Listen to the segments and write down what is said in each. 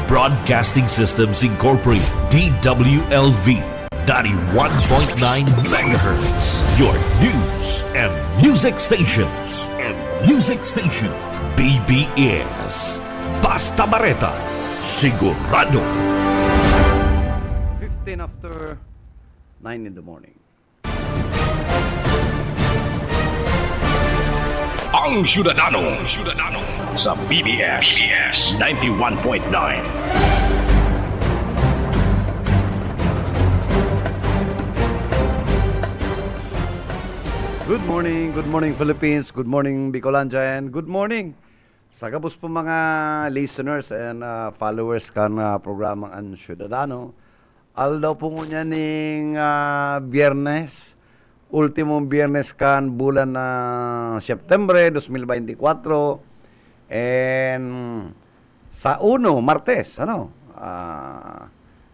Broadcasting Systems Incorporated, DWLV, 91.9 MHz. Your news and music stations. BBS. Basta Bareta, sigurado. 15 after 9 in the morning. Ang Syudadano sa BBS 91.9. Good morning Philippines, good morning Bicolandia, and good morning sa kabus po mga listeners and followers kan programang Ang Syudadano. Aldaw po ngunya ning Biyernes, ultimong Biyernes kan bulan na September 2024, and sa Martes,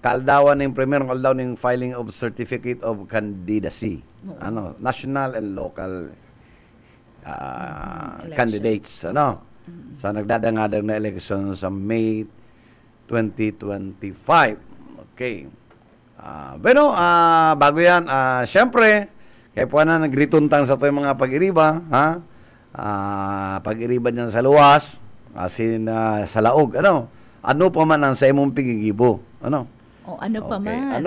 kaaldawan ng premier aldaw ng filing of Certificate of Candidacy, national and local candidates, sa nagdadangadang na election sa May 2025. Okay. Pero bago yan, syempre, kaya po na nagrituntang sa ito yung mga pag-iriba, pag-iriba dyan sa luwas, asin sa laog, ano pa man ang sa imong pigigibo, ano pa man,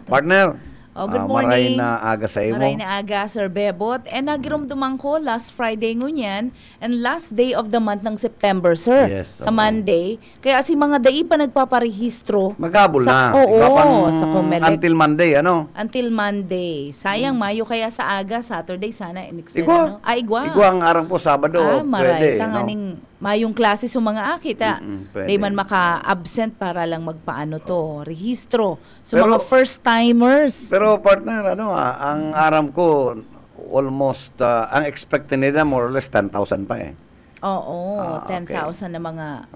partner. Good morning. Maray na aga sa imo. Maray na aga, Sir Bebot. And nagirumduman ko last Friday ngunyan and last day of the month ng September, sir. Yes, sa Monday. Kaya si mga dai pa nagpaparehistro. Maghabol na. Oo, sa Comelec. Until Monday, Until Monday. Sayang, Mayo kaya sa aga, Saturday sana. Igwa. Igwa. Igwa ang arang po, Sabado. Maray. Tanganing mayong klase sa mga akita. Di man maka-absent para lang magpaano to. Rehistro. So pero, mga first-timers. Pero partner, ang aram ko, almost, ang expected nila more or less 10,000 pa eh. Oo, 10,000 na mga...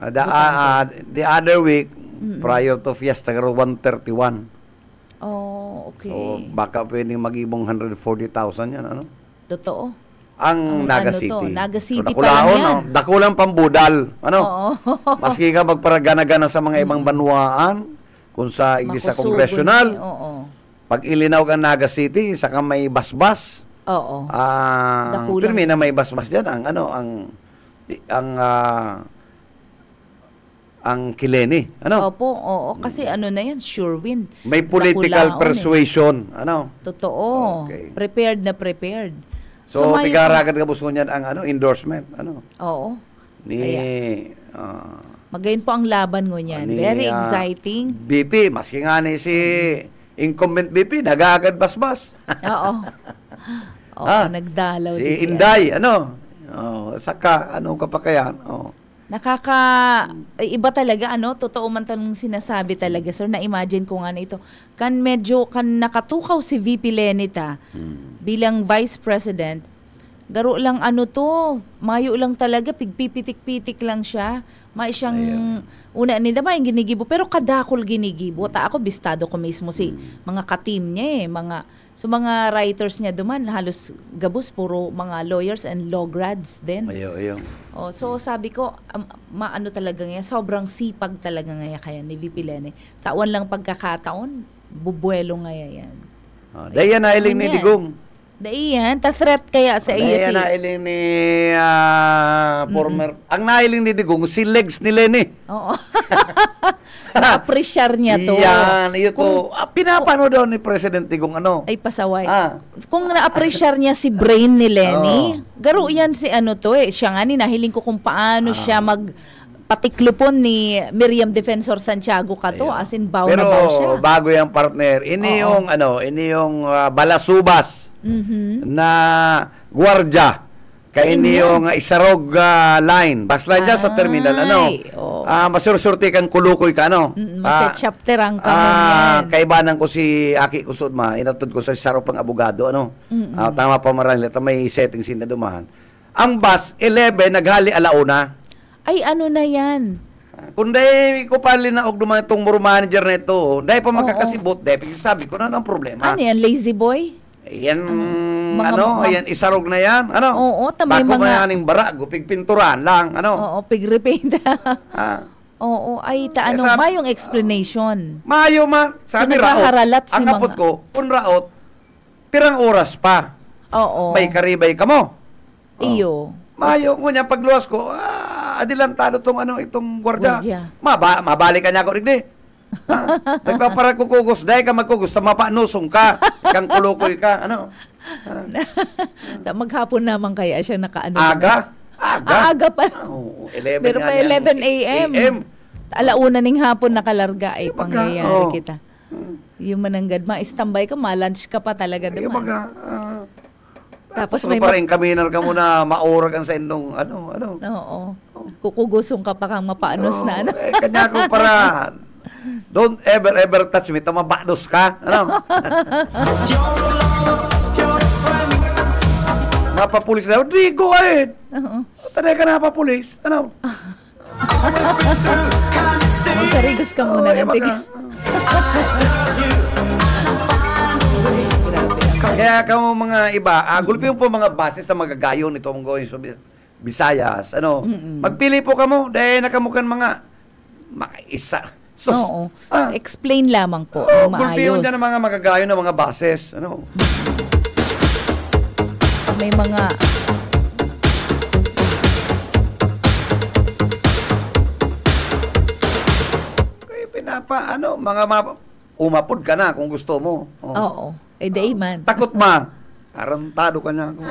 The other week, prior to Fiesta, 131. Oh, okay. So, baka pwedeng mag-ibong 140,000 yan, Totoo. Ang Naga City. Naga City so, pa lang yan. Dakulang pambudal. Oo. Maski ka magparagana-gana sa mga ibang banwaan, kung sa igisa congressional, pag ilinaw ka Naga City, saka may basbas. Oo. Pirmi na may basbas dyan, ang Kileni. Opo, kasi na yan, sure win. May political persuasion. Totoo. Okay. Prepared. So pigaragad ka buso niyan ang endorsement. Oo. Magayon po ang laban mo niyan. Very exciting. BP, maski nga ni si incumbent BP, nagagad basbas. Oo. Nagdalaw. Si Inday, saka, ka pa kaya? Iba talaga, totoo man tanong sinasabi talaga, sir, na-imagine ko nga na ito. Medyo nakatukaw si VP Lenita bilang Vice President. Garo lang mayo lang talaga, pigpipitik-pitik lang siya. May siyang, una nila yung ginigibo, pero kadakol ginigibo. Ako, bistado ko mismo si mga ka-team niya mga writers niya duman, halos gabos, puro mga lawyers and law grads din. So sabi ko, talaga ngayon, sobrang sipag talaga ngayon kaya ni VP Lene. Tawan lang pagkakataon, bubuelo ngayon yan. Dayan na iling ni Digong. Daiyan, ta-threat kaya sa iyo si... nailing ni former... Ang nailing ni Digong, si legs ni Lenny. Oo. Na-appreciate niya to. Yan, ito. Pinapano daw ni President Digong Ay, pasaway. Kung na-appreciate niya si brain ni Lenny, garo yan si siya nga nahiling ko kung paano siya patiklupon ni Miriam Defensor Santiago kato, as in baw na baw siya. Pero bago yung partner, ini yung balasubas na gwardya. Kaya ini yung isarog line. Bas line dyan sa terminal, masursurti kang kulukoy ka, chapter ang kanya. Kaibanan ko si Aki Kusudma, inatod ko sa isarog pang abogado, tama pa marami, may setting scene na dumahan. Ang bus, 11, naghali alauna. Ay, na yan? Kung dahil ko pali na og duman itong muro manager na ito, dahil pa magkakasibot, dahil sabi ko na ang problema. Ano yan, lazy boy? Yan, yan, isarog na yan. Oo, tamay mga... Bako mayaning bara, pigpinturan lang, Oo, pigrepaint. Oo, ay taano, Sabi- mayong explanation. Mayo man, sabi raot, Kinakaharalat si ang kapot mga- ko, kung raot, pirang oras pa. Oo. May karibay ka mo. Iyo. Mayo, ngunya, pagluwas ko, adilantado itong gwardiya. Gwardiya. Mabalik ka niya ako, rigdi. Nagpaparag kukugos, dahil ka magkugos, mapanusong ka, kang kulukoy ka, ano? Maghapon naman kaya siya nakaano. Aga? Aga pa. Oo, 11 Pero nga pa yan. 11 a.m. Alauna ning hapon nakalarga ay Baga, pangyayari oo. kita. Yung mananggad, ma-standby ka, ma-lunch ka pa talaga Kaya duman. baga, Tapos may may pa rin kaminar ka muna, maurag ang sa indong, ano. Oo. Kukugusong ka pa kang mapaanos na ano. Kanya ko para, don't ever touch me, tamabados ka, ano. Mapapulis na, di, go ahead. Tanay ka na papulis, ano. Magkarigos ka muna Kaya ng tig. baga, Grabe. Kaya kamo mga iba, gulpi po mga bases sa magagayon nito mong going so Visayas, ano. Magpili po kamo dahil nakamukan mga isa. Sus. Oo. Explain lamang po. ng Gulpi yun maayos. dyan ang mga magagayon ng mga bases, ano. May mga Kaya umapod ka na kung gusto mo. Oh. oo. Eh, day man. Takot ma. Tarantado ka na ako.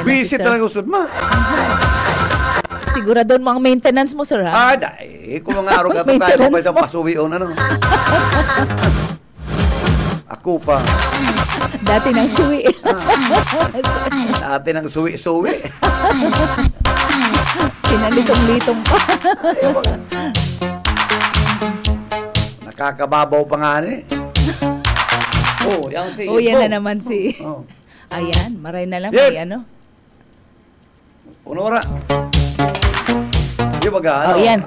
Visit sir. talaga usod ma. Sigurado mga maintenance mo, sir, ha? Dahil kung mga araw ka ito kaya ko pa isang pasuwion, ano. Ako pa. Dati nang suwi. Dati ng suwi-suwi. Pinalitong-litong pa. Nakakababaw pa nga ni. Yan si Yan Ibo. na naman si... Oh. Ayan, maray na lang. Yep. May ano. Unora. Di ba ga, ano? Yan.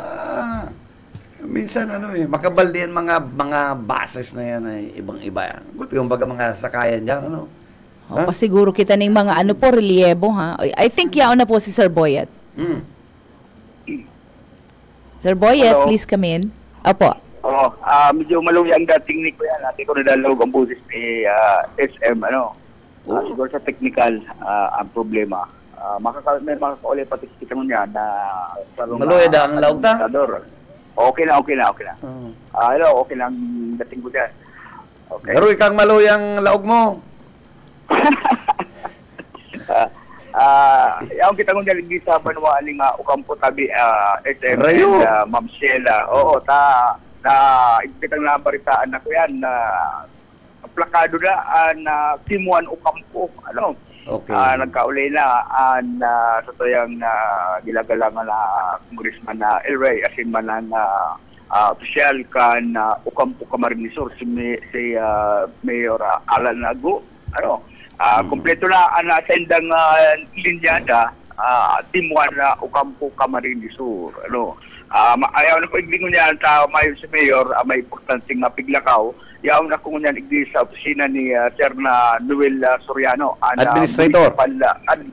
Minsan, makabaldian mga bases na yan ay ibang-iba. Gulpi yung baga mga sakayan dyan, ano? O, pasiguro kita ng mga ano po, reliebo, ha? I think yaon na po si Sir Boyet. Sir Boyet, Hello. please come in. Opo. Oo, medyo maluwi ang dating ni Kuya. Natin ko nadalawag ang busis ni SM, siguro sa technical ang problema. May makakauli pati kita mo niya na Maluwi da ang laog ta? Okay na. Hello, okay lang dating ko dyan. Okay. Pero ikang maluyang laog mo. Yung kita mo dyan, sa Banwa, aling Ukampo Tabi, SM, Rayo. and Ma'am Sheila. Oo, ikitang nabaritaan na ko yan, plakado na Timuan Ukampo, Okay. nagkaulay na sa toyang gilagalangan na Congressman na El Rey, asin man na opisyal kan Ukampo Camarines Sur, si Mayor Alan Nago, kompleto na ang sendang linyada, Timuan na Ukampo Camarines Sur, ayaw na ko iglingon niya sa mayon si Mayor, may importanteng piglakaw. Yaw na kung niyan igdi sa opisina ni Sir na Noel Soriano, Administrator.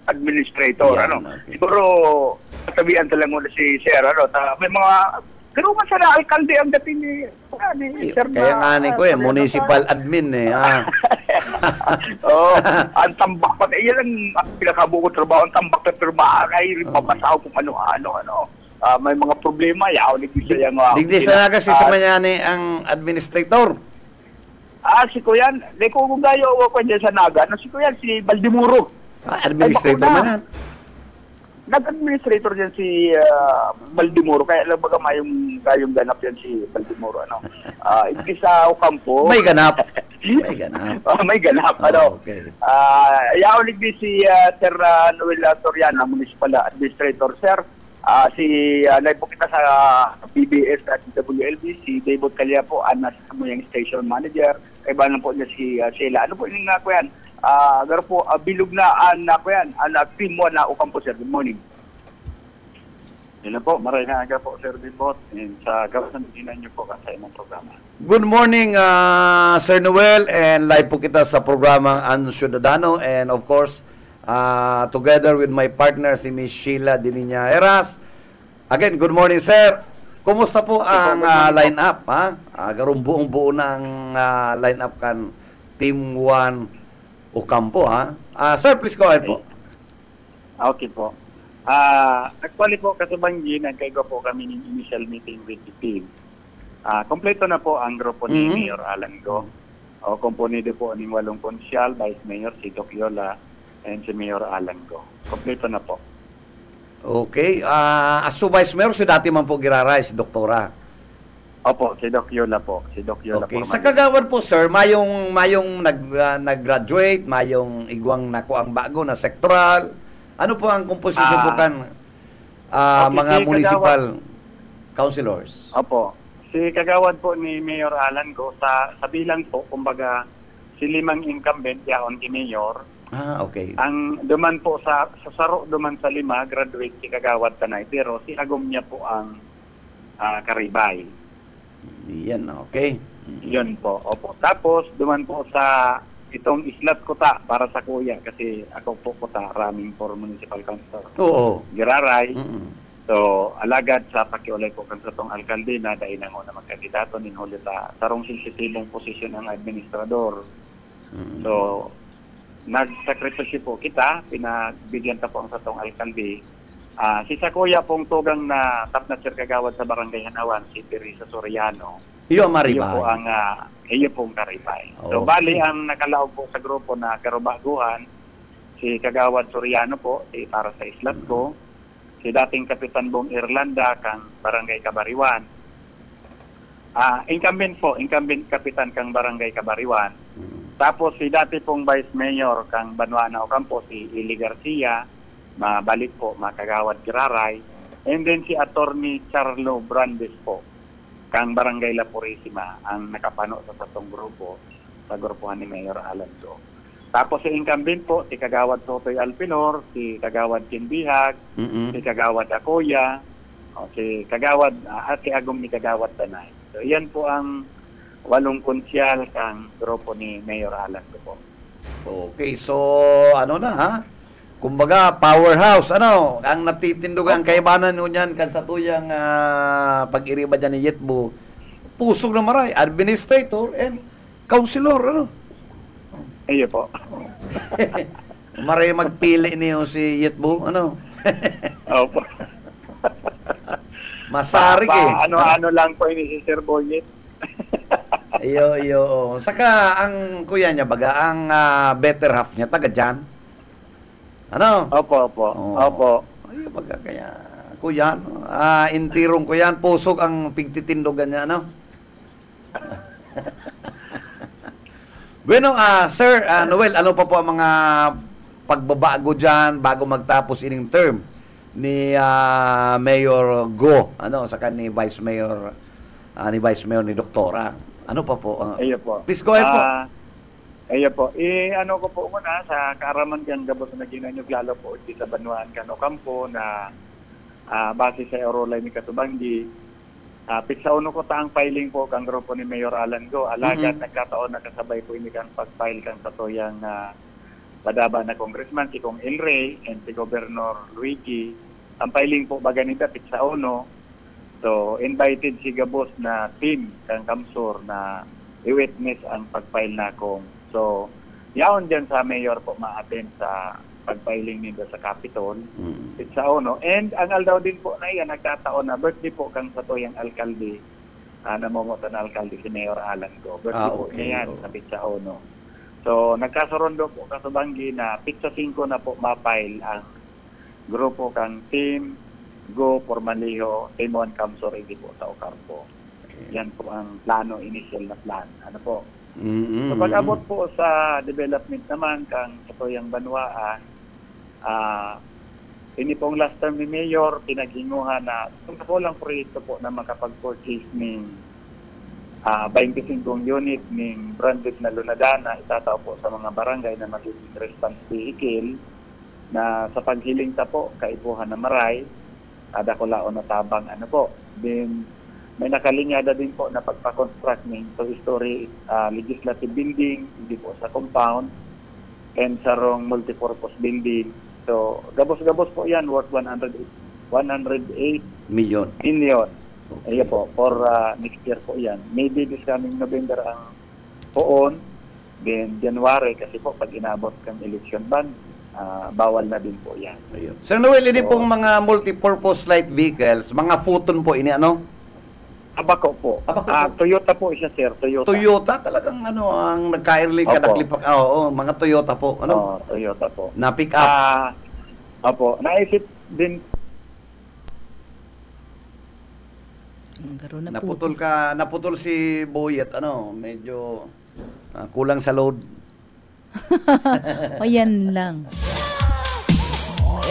Administrator, Yan, okay. Siguro tabihan talaga muna si Sir, may mga pero man sana alkalde ang dating ni Sir Kaya nga ni ko municipal admin ang tambak pa. Iyan ang pinakabukod trabaho, ang tambak na trabaho ay papasaw kung ano-ano. May mga problema, yaw, nagdisa yung... Digdi sa kasi sa manyani ang administrator. Si Kuyan, kung gayo ako dyan sa Naga, si Kuyan, si Baldimuro. Administrator man yan. Nag-administrator dyan si Baldimuro, kaya lang baga mayong ganap yan si Baldimuro. Hindi sa Ocampo. May ganap. May ganap. May ganap, Okay. Yaulig din si Sir Noel Soriana, Municipal Administrator, Sir. Si live po kita sa PBS at WLB, si David Calyapo, nasa yung station manager. Kaiba na po niya si Sheila. Ano po yung nga ko yan? Garo po, bilog na ko yan. Team mo na Ocampo, sir. Good morning. Yun na po, maraming nga po, Sir Bibot. Sa gawas ng biginan niyo po kasi ng programa. Good morning, Sir Noel, and live po kita sa programang Ang Ciudadano, and of course, together with my partner, si Miss Sheila Dininya Eras. Again, good morning, sir. Kumusta po ang line-up, ha? Garong buong-buo ng line-up kan Team 1 Ocampo, ha? Sir, please go ahead po. Okay po. Actually po, kasubanggi, nagkaigo po kami ng initial meeting with the team. Kompleto na po ang grupo ni Mayor Alan Go. Komponido po ng 8 konsyal, Vice Mayor, si Doc Yola, and si Mayor Alan Go. Kompleto na po. Okay. As Vice Mayor, so dati man po giraray si Doktora. Opo, si Doc Yola po. Si Doc Yola Okay. po. Sa Kagawad po, sir, mayong nag-graduate, mayong igwang nako ang bago na sektoral. Ano po ang komposisyon po kan mga si municipal councilors? Opo. Si Kagawad po ni Mayor Alan Go, sa bilang po, kumbaga, si 5 incumbent, yaon ni Mayor. Okay. Ang duman po sa saro duman sa 5, graduate si Kagawad Tanay, pero si Agom niya po ang karibay. Yan, okay. Yun po. Opo. Tapos, duman po sa itong islat kuta para sa kuya kasi ako po kuta raming for municipal council. Oo. Giraray. So, alagad sa pakiulay po kan sa tong alkalde na dahil na na magkandidato nin huli sa sarong sensitibong posisyon ang administrador. So, nagsakripisyo po kita, pinagbigyan ta po ang sa tong alkalde. Si Sakuya pong tugang na top na sir kagawad sa Barangay Hanawan, si Teresa Soriano. Iyo maribay. Iyo po ang iyo pong karibay. So, Okay. bali ang nakalaog po sa grupo na karubaguhan, si Kagawad Soriano po, para sa islat ko, si dating Kapitan Bong Irlanda kang Barangay Kabariwan. Incumbent Kapitan kang Barangay Kabariwan. Tapos si dati pong Vice Mayor kang Banuana Ocampo, si Eli Garcia, mabalik po, makagawad Giraray. And then si Attorney Charlo Brandes po, kang Barangay La Purisima, ang nakapano sa satong grupo, sa grupuhan ni Mayor Alonso. Tapos si incumbent po, si Kagawad Sotoy Alpinor, si Kagawad Kinbihag, si Kagawad Acoya, si Kagawad, at si Agong ni Kagawad Tanay. So yan po ang 8 konsyal kang grupo ni Mayor Alonso po. Okay, so ano na ha? Kumbaga powerhouse ang natitindugan kaybanan niyan kan sa tuyang pag-iriba dyan ni Yetbo. Pusog na maray, administrator and councilor Iyo po. Maray magpili niyo si Yetbo, Opo. Masarik Ano-ano lang po ini si Sir Boyet. iyo. Saka ang kuya niya baga, ang better half niya taga dyan. Opo. Ay, baga kaya kuya, intirong ko yan, pusog ang pigtitindogan niya, Bueno, Sir Noel, ano pa po ang mga pagbabago dyan bago magtapos ining term ni Mayor Go, sa ni Vice Mayor ni Doktora? Ano pa po? Iyo po. Please go ahead po. Ayo po. Ano ko po muna sa kaaraman kang gabos na ginanyog lalo po di sa Banuan kan Ocampo na base sa Eurolay ni Katubanggi. Pitsa uno ko taang filing po kang grupo ni Mayor Alan Go. Alagad nagkataon na kasabay po ini kan pag-file kang sa toyang padaba na congressman si Kong El Rey and si Governor Luigi. Ang filing po baga nita pitsa uno. So invited si gabos na team kang Kamsur na i-witness ang pag-file na kong. So, yaon dyan sa mayor po ma-attend sa pag-filing nito sa Capitol. Pitsa uno. And ang aldaw din po na yan, nagkataon na birthday po kang sa toyang alkalde, namumuta na alkalde si Mayor Alan Go. Birthday po niya yan sa pitsa uno. So, nagkasarondo po kasubanggi na pitsa 5 na po ma-file ang grupo kang Team Go Pormaliho, Team 1 Kamsor, hindi po sa Ocampo. Yan po ang plano, initial na plan. Ano po? So pag-abot po sa development naman kang ito yung Banuaan, ini pong last term ni Mayor, pinaghinguhan na kung ako lang proyekto po na makapag-purchase ng 25 unit ng branded na lunadana, itatao po sa mga barangay na magiging response vehicle na sa paghiling ta po, kaipuhan na maray, kada kulaon na tabang Then, may nakalinyada din po na pagpa-construct ng two-story legislative building, hindi po sa compound. and sarong multipurpose building. So, gabos-gabos po yan, worth 108 Million. million. Okay. Ayan po, for next year po yan. Maybe this coming November ang poon, then January, kasi po pag inabot kang election ban, bawal na din po yan. Ayun. Sir Noel, ini pong mga multipurpose light vehicles, mga Futon po ini ano? Abaco po. Toyota po siya, sir. Toyota talagang ano ang nagka-early Opo. kadaklipak. Oo, mga Toyota po. Ano? Toyota po. Na pick up. Opo, naisip din Garo na Naputol si Boyet, ano, medyo kulang sa load. O yan lang.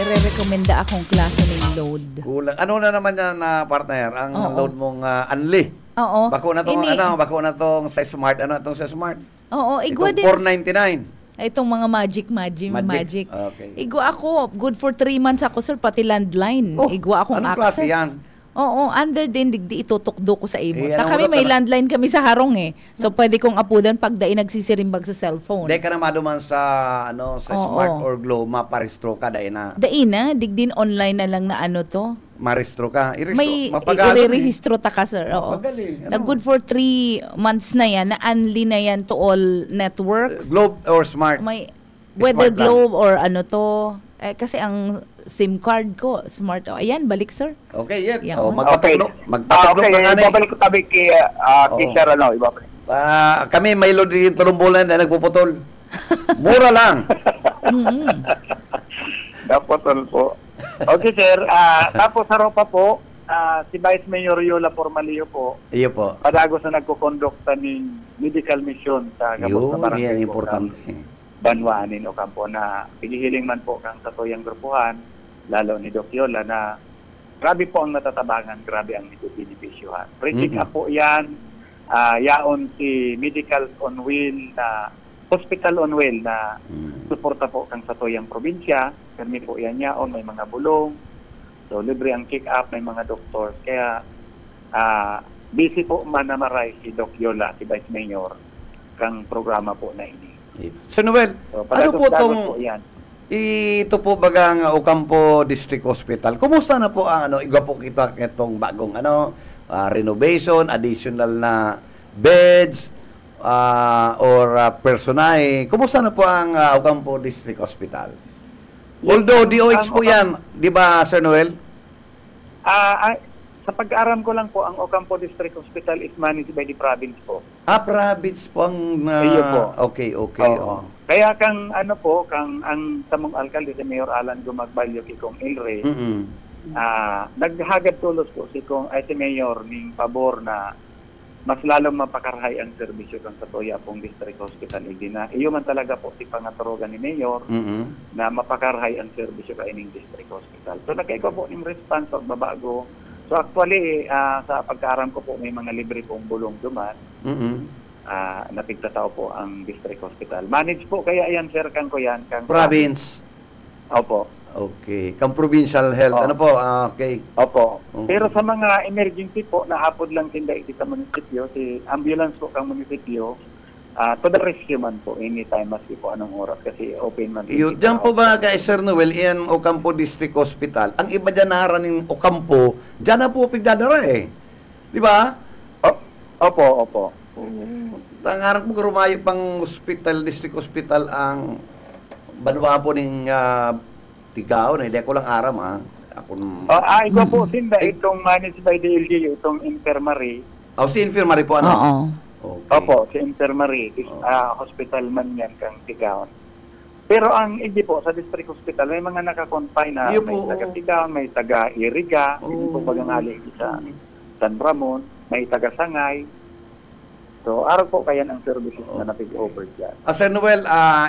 I-recommenda akong klase ng load. Kulang. Ano na naman yan na partner? Ang Oo. load mong Unli. Oo. Bako na tong Ini- bako na tong sa Smart, itong sa Smart. Oo, igwa Itong din. 499. Itong mga magic. Okay. Igwa ako. Good for 3 months ako, sir. Pati landline. Oh, Igwa akong anong access. klase yan? Oo, under din, digdi itutukdo ko sa imo. Eh, anong Kami ulat may na- landline kami sa Harong eh. So, pwede kong apudan pag dai nagsisirimbag sa cellphone. Hindi ka na maduman sa sa Oo. Smart or Glow, maparestro ka dahil na Dai na, digdin online na lang na ano to. marestro ka. May Mapagaling. i-rehistro ta ka, sir. Oo. Mapagaling. Na good for 3 months na yan, na unli na yan to all networks. Globe or Smart. May weather Smart lang. globe or ano to. Kasi ang SIM card ko, smart. Oh, ayan, balik, sir. Okay, yet. Yeah. Oh, Okay. magpataglog Okay, ka nga na. ibabalik ko tabi kay Oo. Sir, ano, ibabalik. Kami may load din tulumbulan na nagpuputol. Mura lang. Napotol po. Okay, sir. Tapos sa ropa po, si Vice Mayor Yola Formalio po, Iyo po. padagos na nagkukondukta ng medical mission sa Gabos na Yun, barangay yan po, importante. Banwaanin o kampo na pinihiling man po kang katuyang grupuhan, lalo ni Doc Yola, na grabe po ang natatabangan, grabe ang nitutinipisyuhan. Pre-check up po yan, yaon si Medicals on Wheel na Hospital on Wheel na suporta po kang katuyang probinsya. Kami po yan yaon, may mga bulong. So libre ang kick-up, may mga doctors. Kaya busy po manamaray si Doc Yola, si Vice Mayor, kang programa po na ini. So Noel, So, ano po padagos-dagos tong po yan. ito po bagang Ocampo District Hospital. Kumusta na po ang iba po kita itong bagong renovation, additional na beds or personae. Kumusta na po ang Ocampo District Hospital? Although DOH po yan, di ba Sir Noel? Sa pag-aaram ko lang po, ang Ocampo District Hospital is managed by the province po. Province po ang... Iyo po. Okay. Oo. Kaya kang ang samong alkalde si Mayor Alan Gumagbalyo kikong Ilre, naghagad tulos po si Mayor ning pabor na mas lalong mapakarahay ang serbisyo kang Satoya pong District Hospital. Iyo man talaga po si pangaturugan ni Mayor na mapakarahay ang serbisyo ka ining District Hospital. So nagkaiko po ning response o babago. So actually, sa pagkaaram ko po, may mga libre pong bulong duman. Napigtatao po ang District Hospital. Manage po kaya yan, sir, kang ko yan. Province. Opo. Okay. Kang provincial health. Oh. Ano po? Okay. Opo. Mhm. Pero sa mga emergency po, naapod lang tinda iti sa munisipyo, si ambulance po kang munisipyo, to the rescue man po, anytime, maski po anong oras, kasi open man. Diyan po ba kay Sir Noel, iyan Ocampo District Hospital, ang iba dyan naraning Ocampo, dyan na po pigdadara eh. Di ba? Opo. Tangarang po rumayo pang hospital, district hospital ang banwa po ng Tigao, na hindi ako lang aram Ikaw po, sinda, itong managed by the LGU, itong infirmary. si infirmary po, ano? Oo. Okay. Opo, si infirmary, hospital man yan kang Tigaon. Pero ang hindi po, sa district hospital, may mga nakakonfine na Iyo may po, taga Tigaon, may taga Iriga, Oo. ito bagang ali sa San Ramon, may taga Sangay. So, araw po kaya ang services na napig-over dyan. Sir Noel,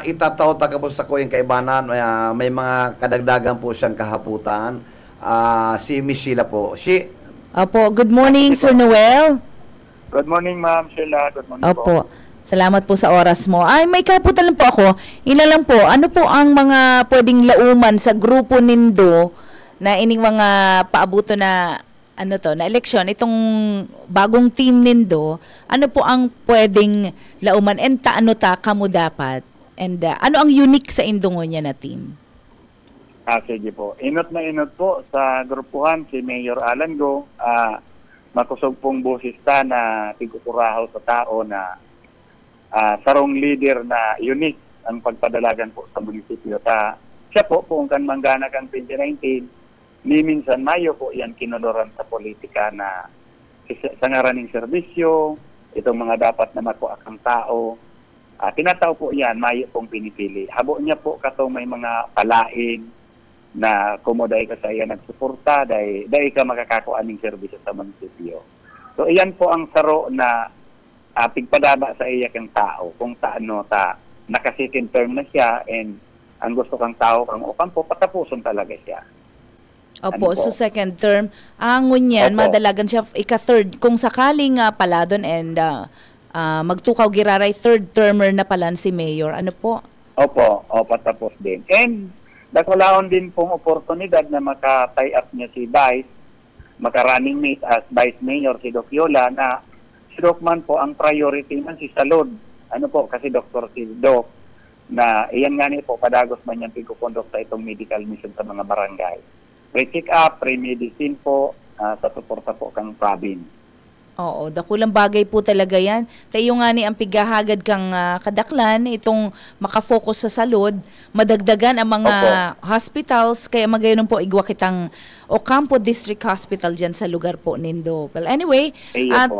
itataw ta po sa ko yung kaibanan, may mga kadagdagan po siyang kahaputan. Si Miss Sheila po. Opo, good morning, Sir Noel. Good morning, Ma'am Sheila. Good morning po. Opo. Salamat po sa oras mo. May kaputan lang po ako. Ina lang po, ano po ang mga pwedeng lauman sa grupo nindo na ining mga paabuto na na eleksyon, itong bagong team nindo, ano po ang pwedeng lauman and kamo dapat And ano ang unique sa Indongonia na team? Sige po. Inot na inot po sa grupuhan si Mayor Alan Go. Makusog pong boses ta na tigukurahaw sa tao na sarong leader na unique ang pagpadalagan po sa munisipyo. Siya po kung kan manggana kang 2019, ni minsan Mayo po yan kinuloran sa politika na sa ngaraning serbisyo, itong mga dapat na makuha kang tao. Tinatao po yan, Mayo pong pinipili. Habo niya po katong may mga palain na kumoday ka sa iya nagsuporta, dahil ka makakakuha ng serbisyo sa munisipyo. So iyan po ang saro na pigpadaba sa iya kang tao. Kung naka-second term na siya and ang gusto kang tao kang Ocampo, patapuson talaga siya. Opo, so second term. Ang ngunyan, madalagan siya ika-third. Kung sakaling paladon and magtukaw giraray, third termer na pala si Mayor. Ano po? Opo, patapos din. And nakulaon din pong oportunidad na maka-tie up niya si Vice, maka-running mate as Vice Mayor si Doc Yola, na si Doc man po ang priority man si Salud. Ano po, kasi Dr. si Doc, na iyan nga niyo po, padagos man yan pigkukondok sa itong medical mission sa mga barangay. Pre-check up, pre-medicine po, sa suporta po kang province. Oo, dakulang bagay po talaga yan. Tayo nga ni ang pigahagad kang kadaklan, itong makafocus sa salud, madagdagan ang mga hospitals, kaya magayon po igwa kitang Ocampo District Hospital dyan sa lugar po nindo. Well, anyway, at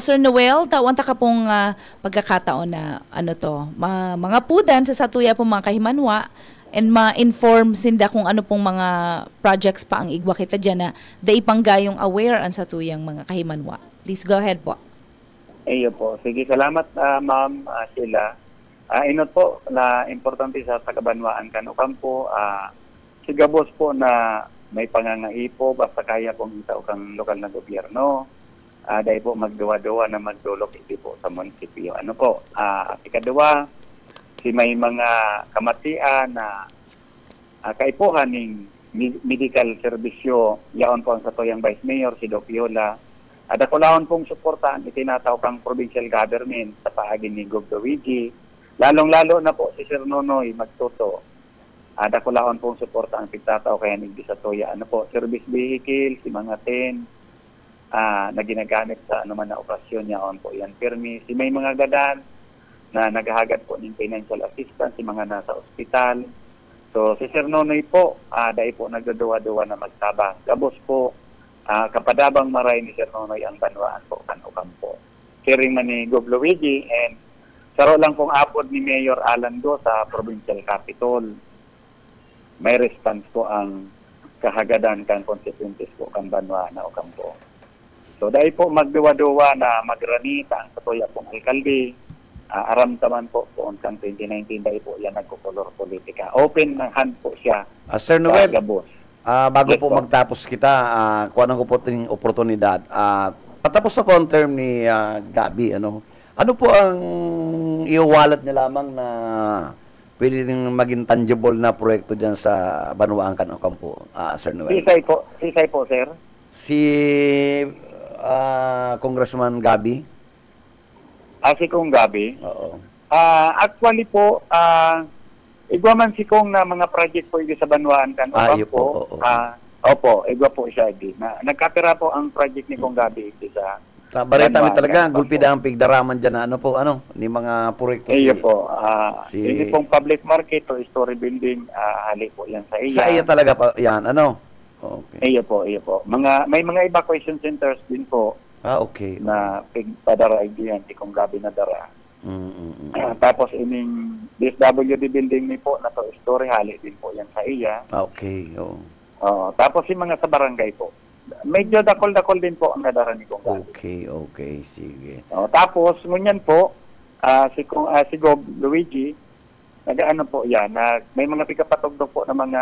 Sir Noel, tawanta ka pong pagkakataon na mga pudan sa satuya pong mga kahimanwa, and ma-inform sinda kung ano pong mga projects pa ang igwa kita dyan na daipanggayong aware ang satuyang mga kahimanwa. Please go ahead po. Po. Sige, salamat Ma'am Sheila. Inot po na importante sa tagabanwaan kan Ocampo, sigabos po na may pangangaipo, basta kaya pong itao kang lokal na gobyerno. Dahil po magduwa-duwa na magdulok iti po sa munisipyo. Ikaduwa, si may mga kamatian na kaipuhan ng medical serbisyo, yaon po ang satuyang Vice Mayor, si Doc Yola. Dakulahon pong suportahan itinataw kang provincial government sa paagi ni Gov. Luigi. Lalong-lalo na po si Sir Nonoy Magtuto. Dakulahon pong suportahan itataw kaya ni Bisatoya. Service vehicle, si mga 10, na ginagamit sa anuman na operasyon niya, on po yan permis. Si may mga gadan na naghahagad po ng financial assistance, si mga nasa ospital. So, si Sir Nonoy po, dahil po nagdaduwa-duwa na magtabang. Gabos po, kapadabang maray ni Sir Nonoy ang banwaan po, kan Ocampo. Caring man ni Gov. Luigi, and saro lang pong apod ni Mayor Alan Go sa provincial capital. May response po ang kahagadan kan consequences po kan banwaan na Ocampo. So, dahil po magduwa-duwa na magranita ang satuya pong alkalde, aramtaman po kung kang 2019 dahil po yan nagkukolor politika. Open ng hand po siya. Sir Noel, bago Yes, po magtapos kita, kuha ko po yung oportunidad. Patapos na po ang term ni Gabi. Ano po ang iwalat niya lamang na pwede din maging tangible na proyekto dyan sa Banwaan kan Ocampo, Sir Noel? Sisay po, sir. Si Congressman Gabi? Si Kong Gabi. Oo. Actually po, igwa man si Kong na mga project po sa Banwaan kan Ocampo. Opo, igwa po siya. Nagkapira po ang project ni Kong Gabi sa Bareta mi talaga, gulpida ang pigdaraman dyan na ni mga proyekto. Po. Hindi pong public market o story building, hali po yan sa iya. Sa iya talaga pa yan, Okay. Po. May mga evacuation centers din po. Okay. Na pigpadara yan, si Kong Gabi na dara. Tapos ining DSWD building ni po na to story, hali din po yan sa iya. Okay. Tapos yung mga sa barangay po. Medyo dakol-dakol din po ang nadara ni Kong Gabi. Okay. Sige. Tapos ngunyan po, si Gov. Luigi, nag-ano po yan, may mga pikapatugdog po na mga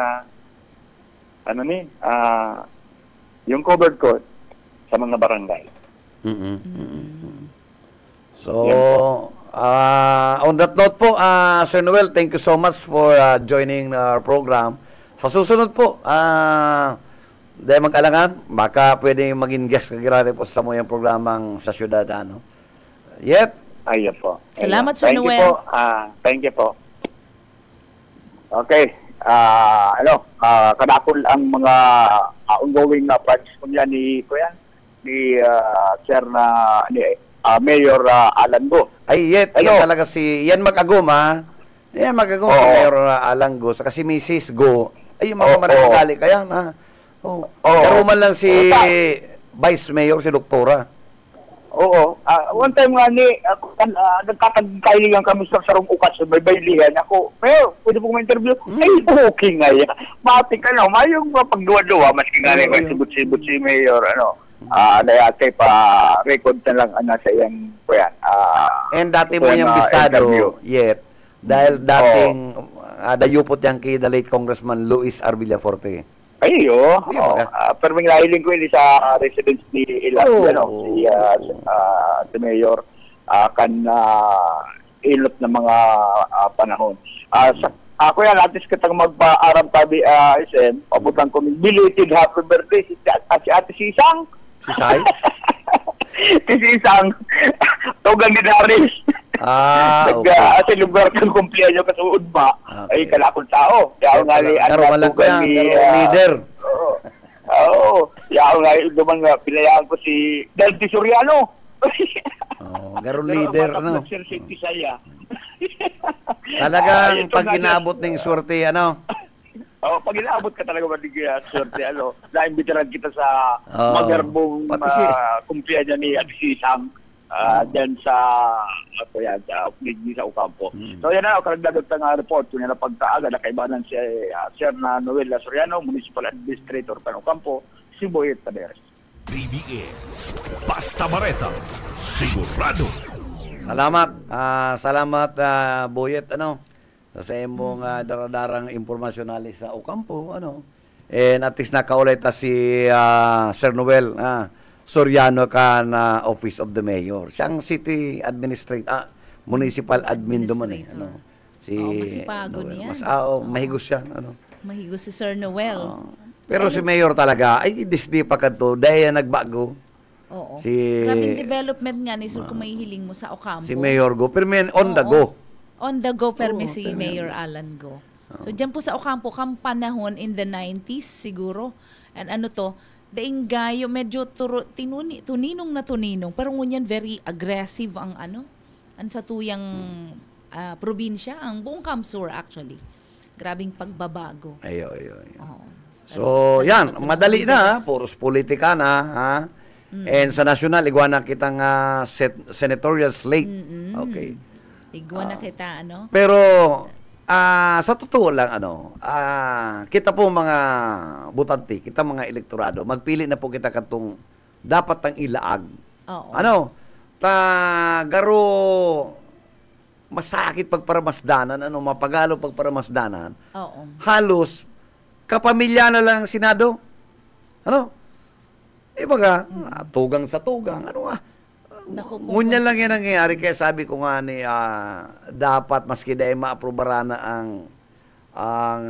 yung covered court sa mga barangay. So, on that note po, Sir Noel, thank you so much for joining our program. Sa susunod po, dahil mag-alangan, baka pwede maging guest kagirate po sa muyang programang sa syudad. Ayun po. Salamat, Ayun. Sir Noel. Thank you po. Thank you po. Okay. Kadakol ang mga ongoing na projects po niya ni Sir Mayor Alan Go. Ay, yan talaga yan mag-agum, ha? Yan mag-agum si Mayor Alan Go. Saka si Mrs. Go. Ay, yung mga marigali kaya, ha? Karuman lang si Vice Mayor, si Doktora. Oo. One time nga nagkakagkailingan kami sa sarong ukas sa baylihan. Ako, pero pwede po ma-interview. Ay, okay nga yan. Matik mayong pagduwa-duwa, maski nga rin sibut-sibut si Mayor, dayate pa record na lang sa iyang And dati mo yung bisado, dahil dating dayupot yan kay the late Congressman Luis R. Villaforte. Ayo, pero may nahiling ko yun sa residence ni Ilan, si Mayor, ilot na mga panahon. Ako yan, atis kitang magpa-aram tabi SM, pabutan ko, belated happy birthday si Ate Sisang. Si Sai? Si Sisang, tugang ni Daris. Nag-lugar kang kumpliyanyo kasuod ba? Ay, kalakong tao. Kaya nga Karuman lang ko yan, leader. Oo. Kaya nga duman nga, pinayaan ko si Delty Soriano. Garong leader, Sir City Saya. Talagang pag inaabot ng swerte, pag inaabot ka talaga maligaya, swerte, naimbitaran kita sa magarbong kumpliyanyo ni Ate Sisang. Diyan sa sa Ocampo. So yan na, karagdagot nga report kung yan na pagkaaga na kaibanan si Sir Noel Soriano, Municipal Administrator ng Ocampo, si Boyet Paderes. BBS Basta Bareta, sigurado. Salamat Boyet sa imong daradarang impormasyon sa Ocampo and at least nakaulit si Sir Noel Soriano Office of the Mayor. Siyang city administrator, municipal admin duman masipagod niya. Mahigos siya. Mahigos si Sir Noel. Pero si Mayor talaga, ay disdi pa kadto, dahil nagbago. Oo. Grabing development nga ni Sir kung mahihiling mo sa Ocampo. Si Mayor Go, pero on the go. On the go, permi si Mayor Alan Go. So, dyan po sa Ocampo, kang panahon in the 90s siguro. And daing gayo, medyo tuninong na tuninong. Pero ngunyan, very aggressive ang sa tuyang probinsya, ang buong Kamsur actually. Grabing pagbabago. Ayo. So, yan, madali na, puros politika na, ha? And sa national, iguana kitang senatorial slate. Okay. Iguana kita, Pero, sa totoo lang, kita po mga butante, kita mga elektorado, magpili na po kita katong dapat ang ilaag. Oo. Garo masakit pagparamasdanan, mapagalo pagparamasdanan. Oo. Halos, kapamilya na lang ang Senado. Ibaga, tugang sa tugang. Ngunyan lang yan nangyayari. Kaya sabi ko nga dapat maski dahil maaprobara na ang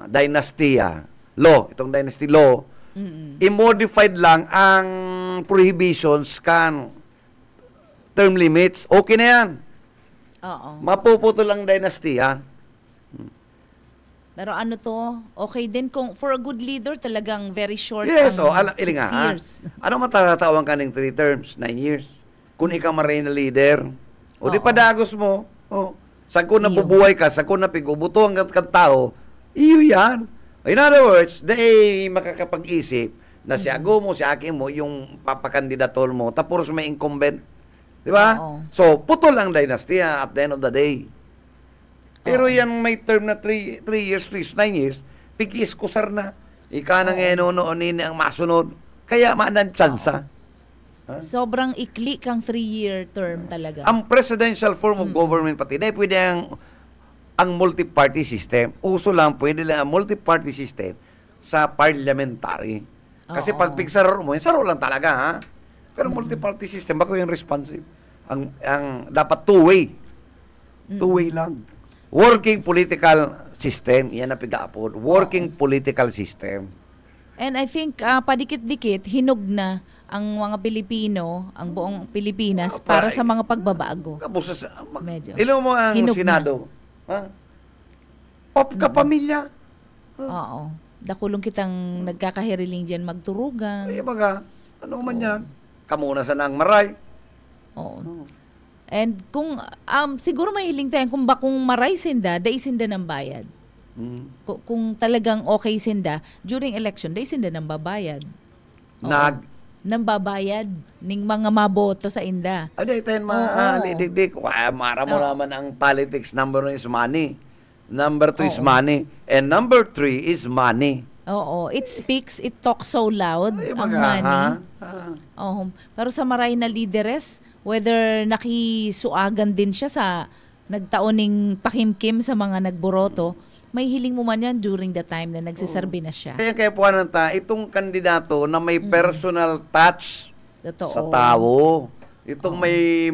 dynastia law, itong dynasty law, i-modified lang ang prohibitions term limits. Okay na yan. Oo. Mapuputo lang dynastia. Pero okay din kung for a good leader talagang very short. Yes, 6 years. Ano matatatawang ka ng 3 terms? 9 years. Kung ikaw maray na leader, di padagos mo, sa kung nabubuhay ka, sa kung napigubuto ang tao, iyo yan. In other words, makakapag-isip na si Ago mo, si Aki mo, yung papakandidator mo, tapos may incumbent. Di ba? So, putol ang dynasty at the end of the day. Pero yan may term na 3 years, 9 years, pig-iskusar na. Ika nang noon ang masunod. Kaya maanan tsansa. Sobrang ikli kang 3-year term talaga. Ang presidential form of government pati, dahil pwede ang multi-party system. Uso lang, pwede lang ang multi-party system sa parliamentary. Kasi pag pigsaro mo, saro lang talaga, ha? Pero multi-party system, bako yung responsive. Ang dapat two-way. Two-way lang. Working political system, yan na pigaapod. Working political system. And I think, padikit-dikit, hinog na ang mga Pilipino, ang buong Pilipinas para sa mga pagbabago. Kapusa Medyo. Ilo mo ang Hinug na. Senado. Ha? Pop ka pamilya. Oo. Dakulong kitang nagkakahiriling diyan magturugan. Ay, baga, ano man yan? Kamuna sa nang maray. Oo. And kung siguro mahiling tayo kung bakong maray sinda, dai sinda ng bayad. Kung talagang okay sinda during election, dai sinda ng babayad. Oo. Nang babayad ning mga maboto sa inda. Aday tayo Oo. lidik-dik. Mara mo naman ang politics. Number 1 is money. Number 2 is money. And number 3 is money. Oo, it speaks, it talks so loud Ay, ang baga, money. ha? Oo. Pero sa maray na lideres, whether nakisuagan din siya sa nagtaoning pakimkim sa mga nagboroto, may hiling mo man yan during the time na nagsiserve na siya. Kaya puwanan ta, itong kandidato na may personal touch Totoo. sa tao. Itong may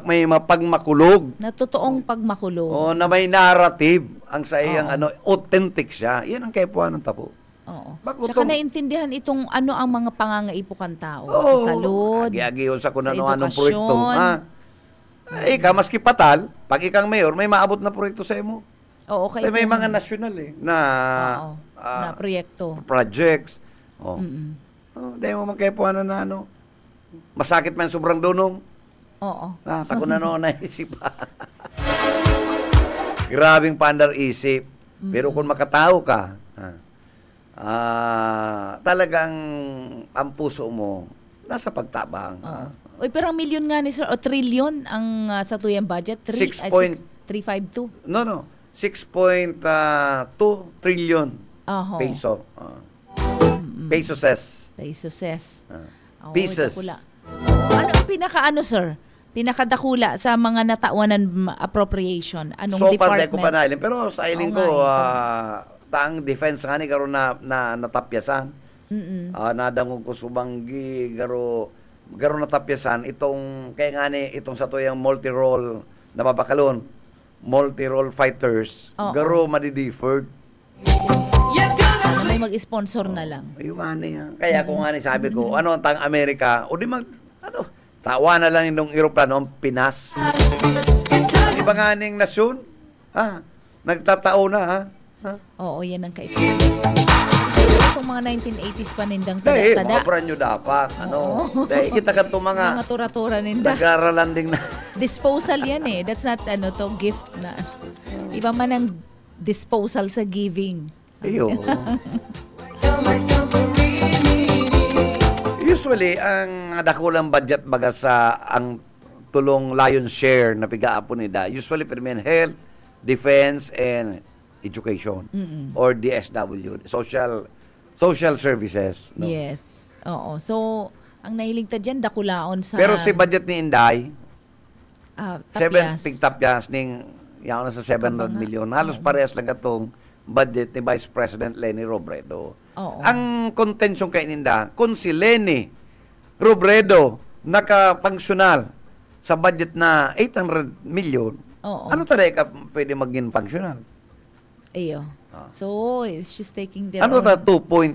may mapagmakulog. Na totoong pagmakulong. O na may narrative ang sa iyang authentic siya. Yan ang kaipuan ng tapo. Oo. Bago Tsaka tong- naintindihan itong ano ang mga pangangaipukan tao. Oo. Sa salud, Agi-agi yun sa kung sa ano-anong edukasyon. proyekto. Ha? Ika, maski patal, pag ikang mayor, may maabot na proyekto sa imo. Oo, May mga national na Oo, na proyekto. projects. Dahil mo magkaipuan na masakit man sobrang dunong. Oo. Tako na noon naisip. Grabing pandar isip. Pero kung makatao ka, talagang ang puso mo nasa pagtabang. Uy, pero ang milyon nga ni sir, o trillion ang sa tuyang budget. 352. No. 6.2 trillion Oho. peso. Pesos. Pesos. Oo, Pieces. dakula. Ano ang pinaka sir? Pinakadakula sa mga natawanan appropriation? Anong So far, department? ko pa nailin. Pero sa iling Oo ko, nga, taang defense nga ni karon na natapyasan. Nadangog ko subanggi, garo natapyasan. Kaya nga ni, itong sa tuyang multi-role na babakalon. Multi-role fighters. Oo. Garo madi-deferred. May mag-sponsor na lang. Ayun nga niya. Kaya kung nga ni sabi ko, ano ang tang Amerika, o di tawa na lang yung eroplano, ang Pinas. Ang iba nga ning nasyon, nagtatao na, Oo, yan ang kaibigan. Itong mga 1980s pa nindang Dahil, tada-tada. mga brand new dapat. Dahil kita ka itong Mga mga tura-tura ninda. nag-aaralan ding na. Disposal yan eh. That's not gift na. Iba man ang disposal sa giving. Iyo. Usually, ang dakulang budget baga sa ang tulong lion's share na pigaapon nila, usually permanent health, defense, and education. Or DSW, social services. No? Yes. Oo. So, ang nahiligtad dyan, dakulaon sa... Pero si budget ni Inday, tapyas. tapyas ning yaw na sa 700 million. Halos parehas lang katong budget ni Vice President Leni Robredo. Oo. Ang contention kay Ninda, kung si Leni Robredo naka-functional sa budget na 800 million, Oo. ano taday ka pwede maging functional? Ayo. So, she's taking their Ano own. ta 2 point?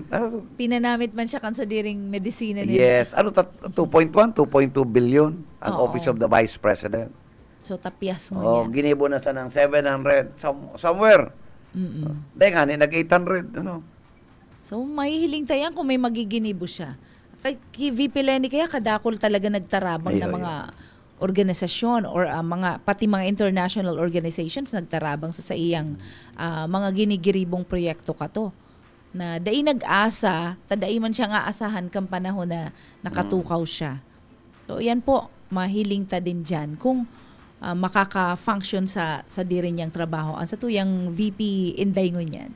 Pinanamit man siya considering medicina nila. Yes, ano ta 2.1, 2.2 billion ang Oo. Office of the Vice President. So, tapyas mo Oh, yan. ginibo na sa ng 700 somewhere. Dahil nga ni nag-800 So, mahihiling tayo kung may magiginibo siya. Kay VP Leni kaya kadakol talaga nagtarabang Ay, ng ay, mga organisasyon or pati mga international organizations nagtarabang sa iyang mga ginigiribong proyekto kato na dai nag-asa tadai man siya nga asahan kang panahon na nakatukaw siya. So yan po mahiling ta din diyan kung makaka-function sa diri niyang trabaho ang sa tuyang VP Inday ngunyan.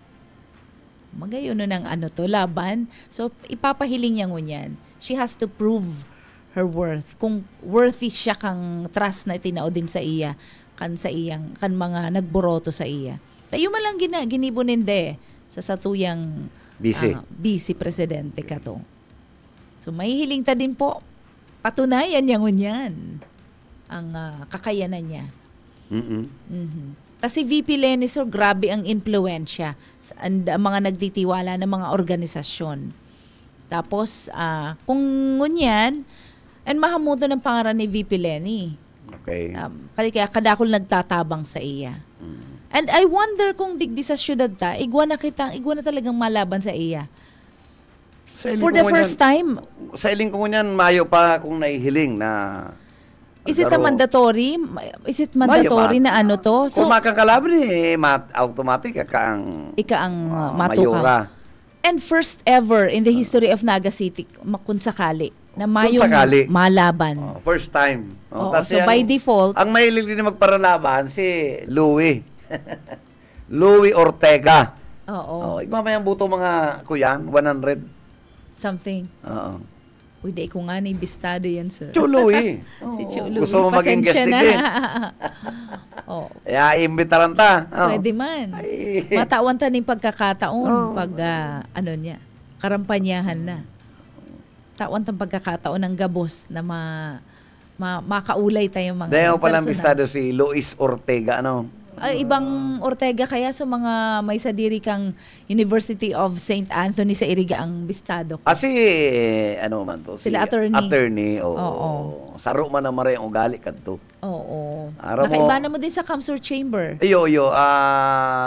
Magayon ng laban. So ipapahiling niya ngunyan. She has to prove her worth. Kung worthy siya kang trust na itinao din sa iya, kan mga nagboroto sa iya. Tayo man lang ginibo ninde sa satuyang busy presidente ka to. So mahihiling ta din po, patunayan niya ngunyan ang kakayanan niya. Tas si VP Leni, sir, grabe ang impluensya sa mga nagtitiwala ng mga organisasyon. Tapos, kung ngunyan, and mahamuto ng pangaran ni VP Lenny. Okay. Kaya kadakol nagtatabang sa iya. And I wonder kung digdi sa syudad ta, igwa na talagang malaban sa iya. For the first time. Sa iling ko niyan, mayo pa kung nahihiling na... Is it a mandatory? Is it mandatory Mayo, na ano to? Kung makakalaban automatic ka ang Ika ang matukaw. mayora. And first ever in the history of Naga City, kung sakali, na mayong sakali. malaban. First time. Oo, Tas so by default, ang mahilig din magparalaban si Louie. Louie Ortega. oo, Igmamayang buto mga kuyan, 100. something. Oo. Uy, di ko nga ni bistado yan, sir. Chu Louie. Si Chu Louie, Gusto mo maging guest pasensya na. din. Oh, Imbitaran ta. pwede man. Ay. Matawan ta ng pagkakataon pag ano niya, karampanyahan na. Tawan tang pagkakataon ng gabos na makaulay tayo mga Dahil palang personal. bistado si Luis Ortega, Ay, ibang Ortega kaya so mga may sadiri kang University of St. Anthony sa Iriga ang bistado. Si, ano man to? Si Sila attorney. Attorney, oo. Oo. Saro man na maray ang ugali kadto. Oo. Ara mo- Nakaiba na mo din sa Kamsur Chamber. Iyo.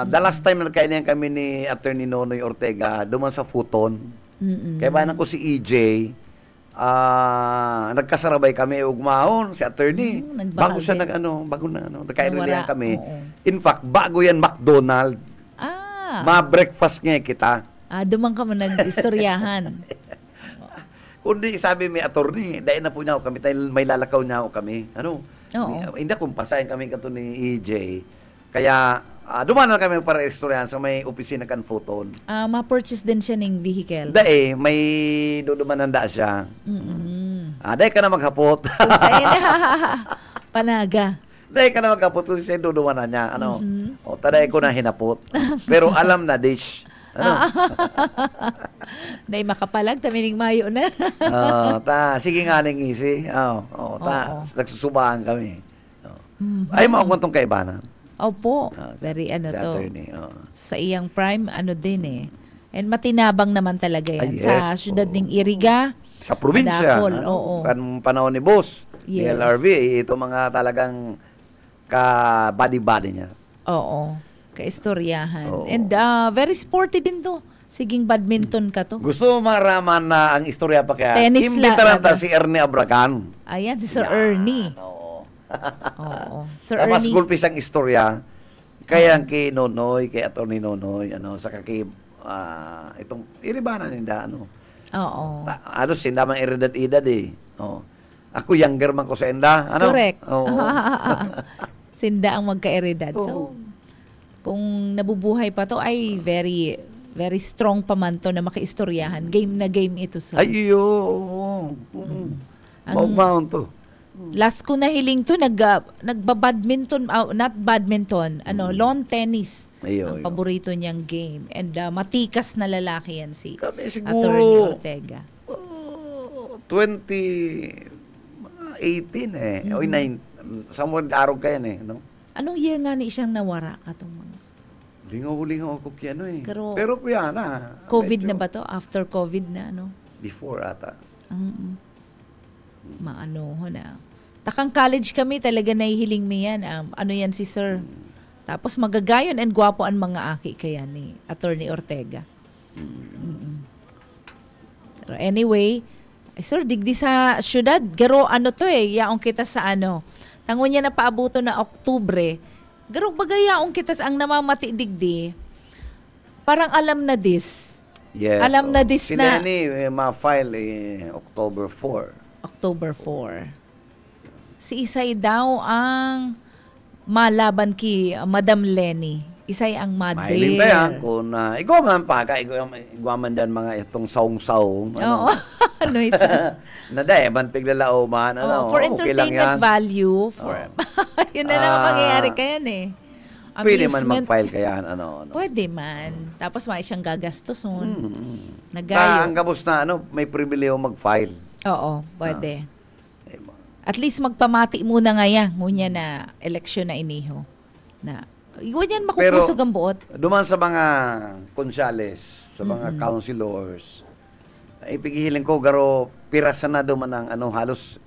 The last time na nagkailihan kami ni Attorney Nonoy Ortega, duman sa Futon. Kaya banan ko si EJ, nagkasarabay kami ugmaon si attorney. Nagbahagi. Bago siya nagkailihan Nawara, kami. oo. In fact, bago yan McDonald, ma-breakfast nga kita. Dumang ka mo nag-istoryahan. Kundi sabi may attorney, dahil na po niya ako kami, dahil may lalakaw niya ako kami. Oo. Hindi akong pasahin kami kato ni EJ. Kaya, dumanan kami para istoryahan sa may opisina kan Futon. Ma-purchase din siya ng vehicle. Dahil, may dudumananda siya. Dahil ka na maghapot. Panaga. Dahil ka na maghapot kung siya dudumanan niya. Taday ko na hinapot. Pero alam na dish. Dahil makapalag, tamining mayo na. Sige nga ning easy. Nagsusubahan kami. Ay, maukwantong kaibanan. Opo. Very Si to. attorney. Sa iyang prime, din eh. And matinabang naman talaga yan. Yes, Sa syudad ng Iriga. Sa probinsya. Madakol, oo. Kan panahon ni Boss. Ni Yes. LRV. Ito mga talagang ka-body-body niya. Oo. Kaistoryahan. Oo. And very sporty din to. Siging badminton ka to. Gusto maraman na ang istorya pa kaya. Tennis Imbitaran lang. ta si Ernie Abracan. Ayan, si Sir Ernie. Oo. Oo. Sir Tapos Ernie. gulpis ang istorya. Kaya kay Nonoy, kay Atty. Nonoy, saka kay itong iribanan ninda, Oo. Alos, hindi man iridad-idad eh. Ako younger man ko sa enda. Correct. Oo. Sinda ang magkaeredad. So, kung nabubuhay pa to, ay very, very strong pa man to na makaistoryahan. Game na game ito, sir. Ay, oo. Maugmahon to. Last ko na hiling to, nagba-badminton, not badminton, lawn tennis. Ayo, Ang paborito niyang game. And matikas na lalaki yan si Kami Atty. siguro Ortega. 2018 eh. O 9, somewhere araw kaya no? Anong year nga ni siyang nawara katong mga? Lingaw ako kaya eh. Pero kuya na. COVID medyo na ba to? After COVID na Before ata. Ho na. Takang college kami talaga nahihiling mi yan. Yan si sir. Tapos magagayon and gwapo ang mga aki kaya ni Attorney Ortega. Pero anyway, sir, digdi sa syudad, garo to yaong kita sa tangon niya na paabuto na Oktubre, garo bagayaong kita sa ang namamati digdi, parang alam na this. Yes. Alam na this si na. Lenny, ma-file October 4. October 4. Si Isay daw ang malaban ki Madam Lenny. Isay ang mother. Mahiling tayo kung ikaw man pa ka, ikaw man dyan mga itong saung-saung. Oo. Noises. Man piglalao man. For okay lang entertainment yan. value. Yun na lang ang mangyayari kayan eh. Pwede man Amusement. mag-file kaya. Pwede man. Tapos may siyang gagastuson. Nagayo. Ang gabos na may pribileho mag-file. Oo, pwede. At least magpamati muna ngayon. Ngunya na eleksyon na iniho. Na, yan makupusog ang buot. Duman sa mga konsyales, sa mga councilors, Ipigihiling ko, garo, pirasa na duman ang halos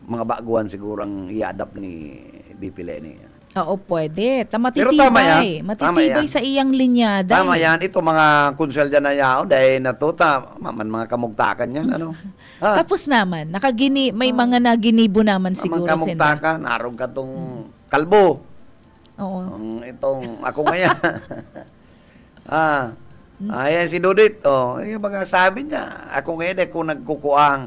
mga baguhan siguro ang i-adapt ni BP Leni. Oo, pwede. Pero tama yan. Matitibay sa iyang linyada. Tama yan. Ito mga kunsel dyan na yao, dahil natuta, mga kamugtakan yan, Ha? Tapos naman, may mga naginibo naman siguro, Mga kamugtakan, narong ka tong kalbo. Oo. Itong, ako ngayon. Ayan si Dudit, yung mga sabi niya, ako ngayon, kung nagkukuang,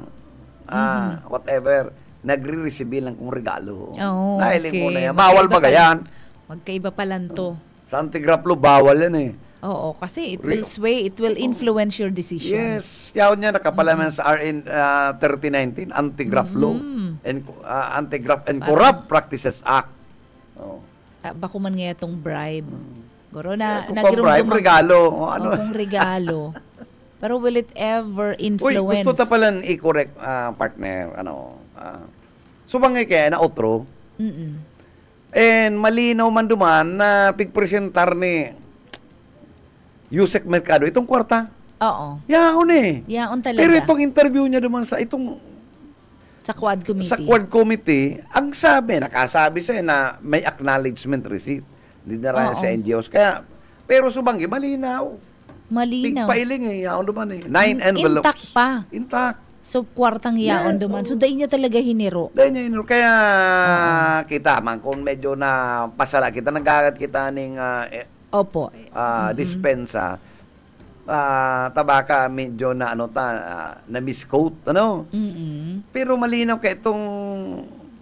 whatever, nagre-receive lang kong regalo. Oh, Dahil okay. mo na yan. Bawal ba yan? Magkaiba pa lang to. Sa antigraplo, bawal yan eh. Oo, kasi it will sway, it will influence your decision. Yes. Yaon niya, nakapalaman sa RN 3019, Anti-Graft Law. And, Anti-Graft and Corrupt Practices Act. Oh. Bako man nga itong bribe. Goro na, Kung bribe, regalo. Kung regalo. Pero will it ever Uy, influence? gusto ta pala i-correct, partner. Subangay kaya na outro. And malinaw man duman na pigpresentar ni Yusek Mercado itong kwarta. Oo. Yaon eh. Yaon talaga. Pero itong interview niya duman sa itong Sa Quad Committee. sa Quad Committee, ang nakasabi siya na may acknowledgement receipt. Hindi na rin sa NGOs. Kaya, pero subangay, malinaw. Malinaw. Pigpailing eh. Yaon duman eh. 9 envelopes. Intact pa. Intact. So, kwartang yaon duman. So, dahil niya talaga hiniro. Dahil niya hiniro. Kaya kita, man, kung medyo na pasala kita, nagagat kita ng Opo. dispensa, tabaka medyo na na misquote, Pero malinaw kaya itong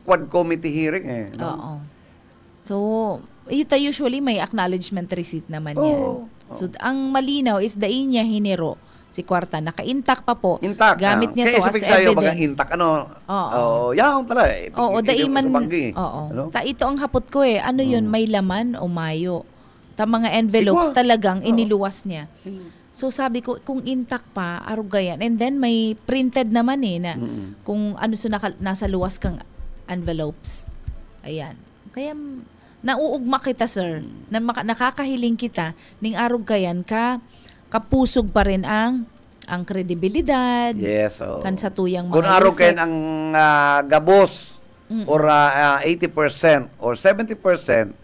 Quad Committee hearing eh. Oo. So, ito usually may acknowledgement receipt naman yan. So, ang malinaw is dahil niya hiniro si kwarta. Naka-intact pa po. Intact. Gamit niya kaya to as sabi sa'yo, evidence. baga intact, Oo. yaon talaga. Oo, dahil man, Ano? ito ang hapot ko eh. Ano yun, may laman o mayo? Mga envelopes Igwa. talagang iniluwas niya. So sabi ko, kung intact pa, arugayan. And then may printed naman eh na kung ano nasa luwas kang envelopes. Ayan. Kaya nauugma kita, sir. Na nakakahiling kita ning arugayan kapusog pa rin ang kredibilidad. Yes. Kan sa tuyang mga kung araw kayo USEC. ang gabos or 80% or 70%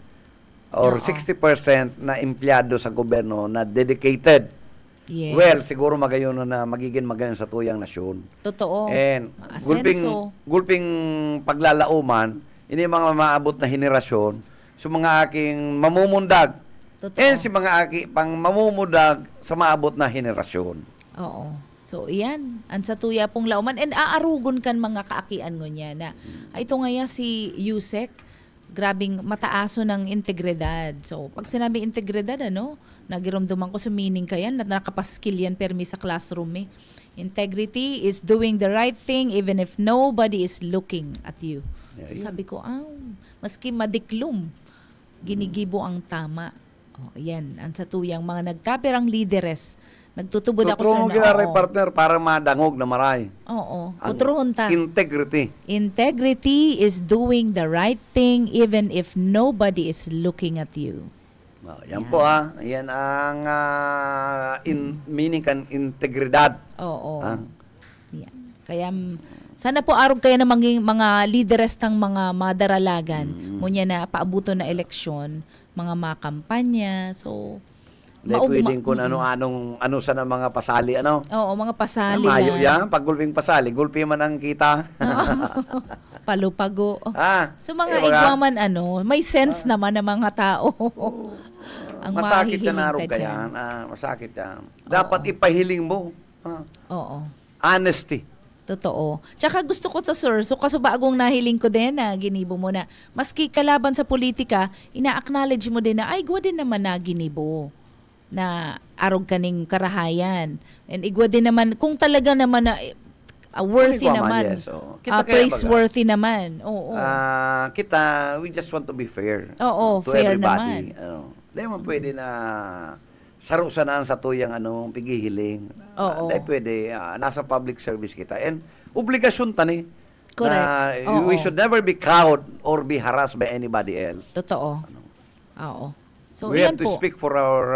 or 60% na empleyado sa gobyerno na dedicated. Yes. Well, siguro magayon na magiging magayon sa tuyang nasyon. Totoo. And Asenso. gulping paglalauman, ini mga maabot na henerasyon, so mga aking mamumundag. Totoo. And si mga pang mamumudag sa maabot na henerasyon. Oo. So, iyan. Ang sa tuya pong lauman. And aarugon kan mga kaakian ngo niya na ito ngaya si Yusek, grabing mataaso ng integridad. So, pag sinabi integridad, nagirumduman ko sa meaning kayan, na nakapaskil yan permi sa classroom eh. Integrity is doing the right thing even if nobody is looking at you. So, sabi ko, maski madiklum, ginigibo ang tama. Yan, ang sa tuyang mga nagkapirang lideres. Nagtutubod ako sa Ginaray partner para madangog na maray. Oo. Ang Utruhon ta. integrity. Integrity is doing the right thing even if nobody is looking at you. Yan po Yan ang meaning kan integridad. Oo. Ah. Yan. Kaya sana po arog kayo ng mga lideres ng mga madaralagan. Ngunya na paabuto na eleksyon, mga makampanya. So, Dahil pwedeng kung ano sa na mga pasali, Oo, mga pasali Mayo lang. yan, pag gulping pasali, gulpi man ang kita. Palupago. So, mga baga, igwaman, may sense naman ng mga tao. Ang masakit yan mahihiling arog ta ka dyan. yan. Masakit yan. Dapat ipahiling mo. Oo. Honesty. Totoo. Tsaka gusto ko to, sir. So, kaso bagong nahiling ko din na ginibo mo na, maski kalaban sa politika, ina-acknowledge mo din na, ay, gwa din naman na ginibo na arog kaning karahayan. And igwa din naman, kung talaga naman na worthy Kung ikaw man, naman, yes, kita kaya praiseworthy naman. Oo. Kita, we just want to be fair. Oo, to fair everybody. naman. Hindi man pwede na sarusanan sa tuyang pigihiling. Oo. Hindi pwede. Nasa public service kita. And obligasyon tani. Correct. Na we should never be cowed or be harassed by anybody else. Totoo. Oo. So, we yan have to po. speak for our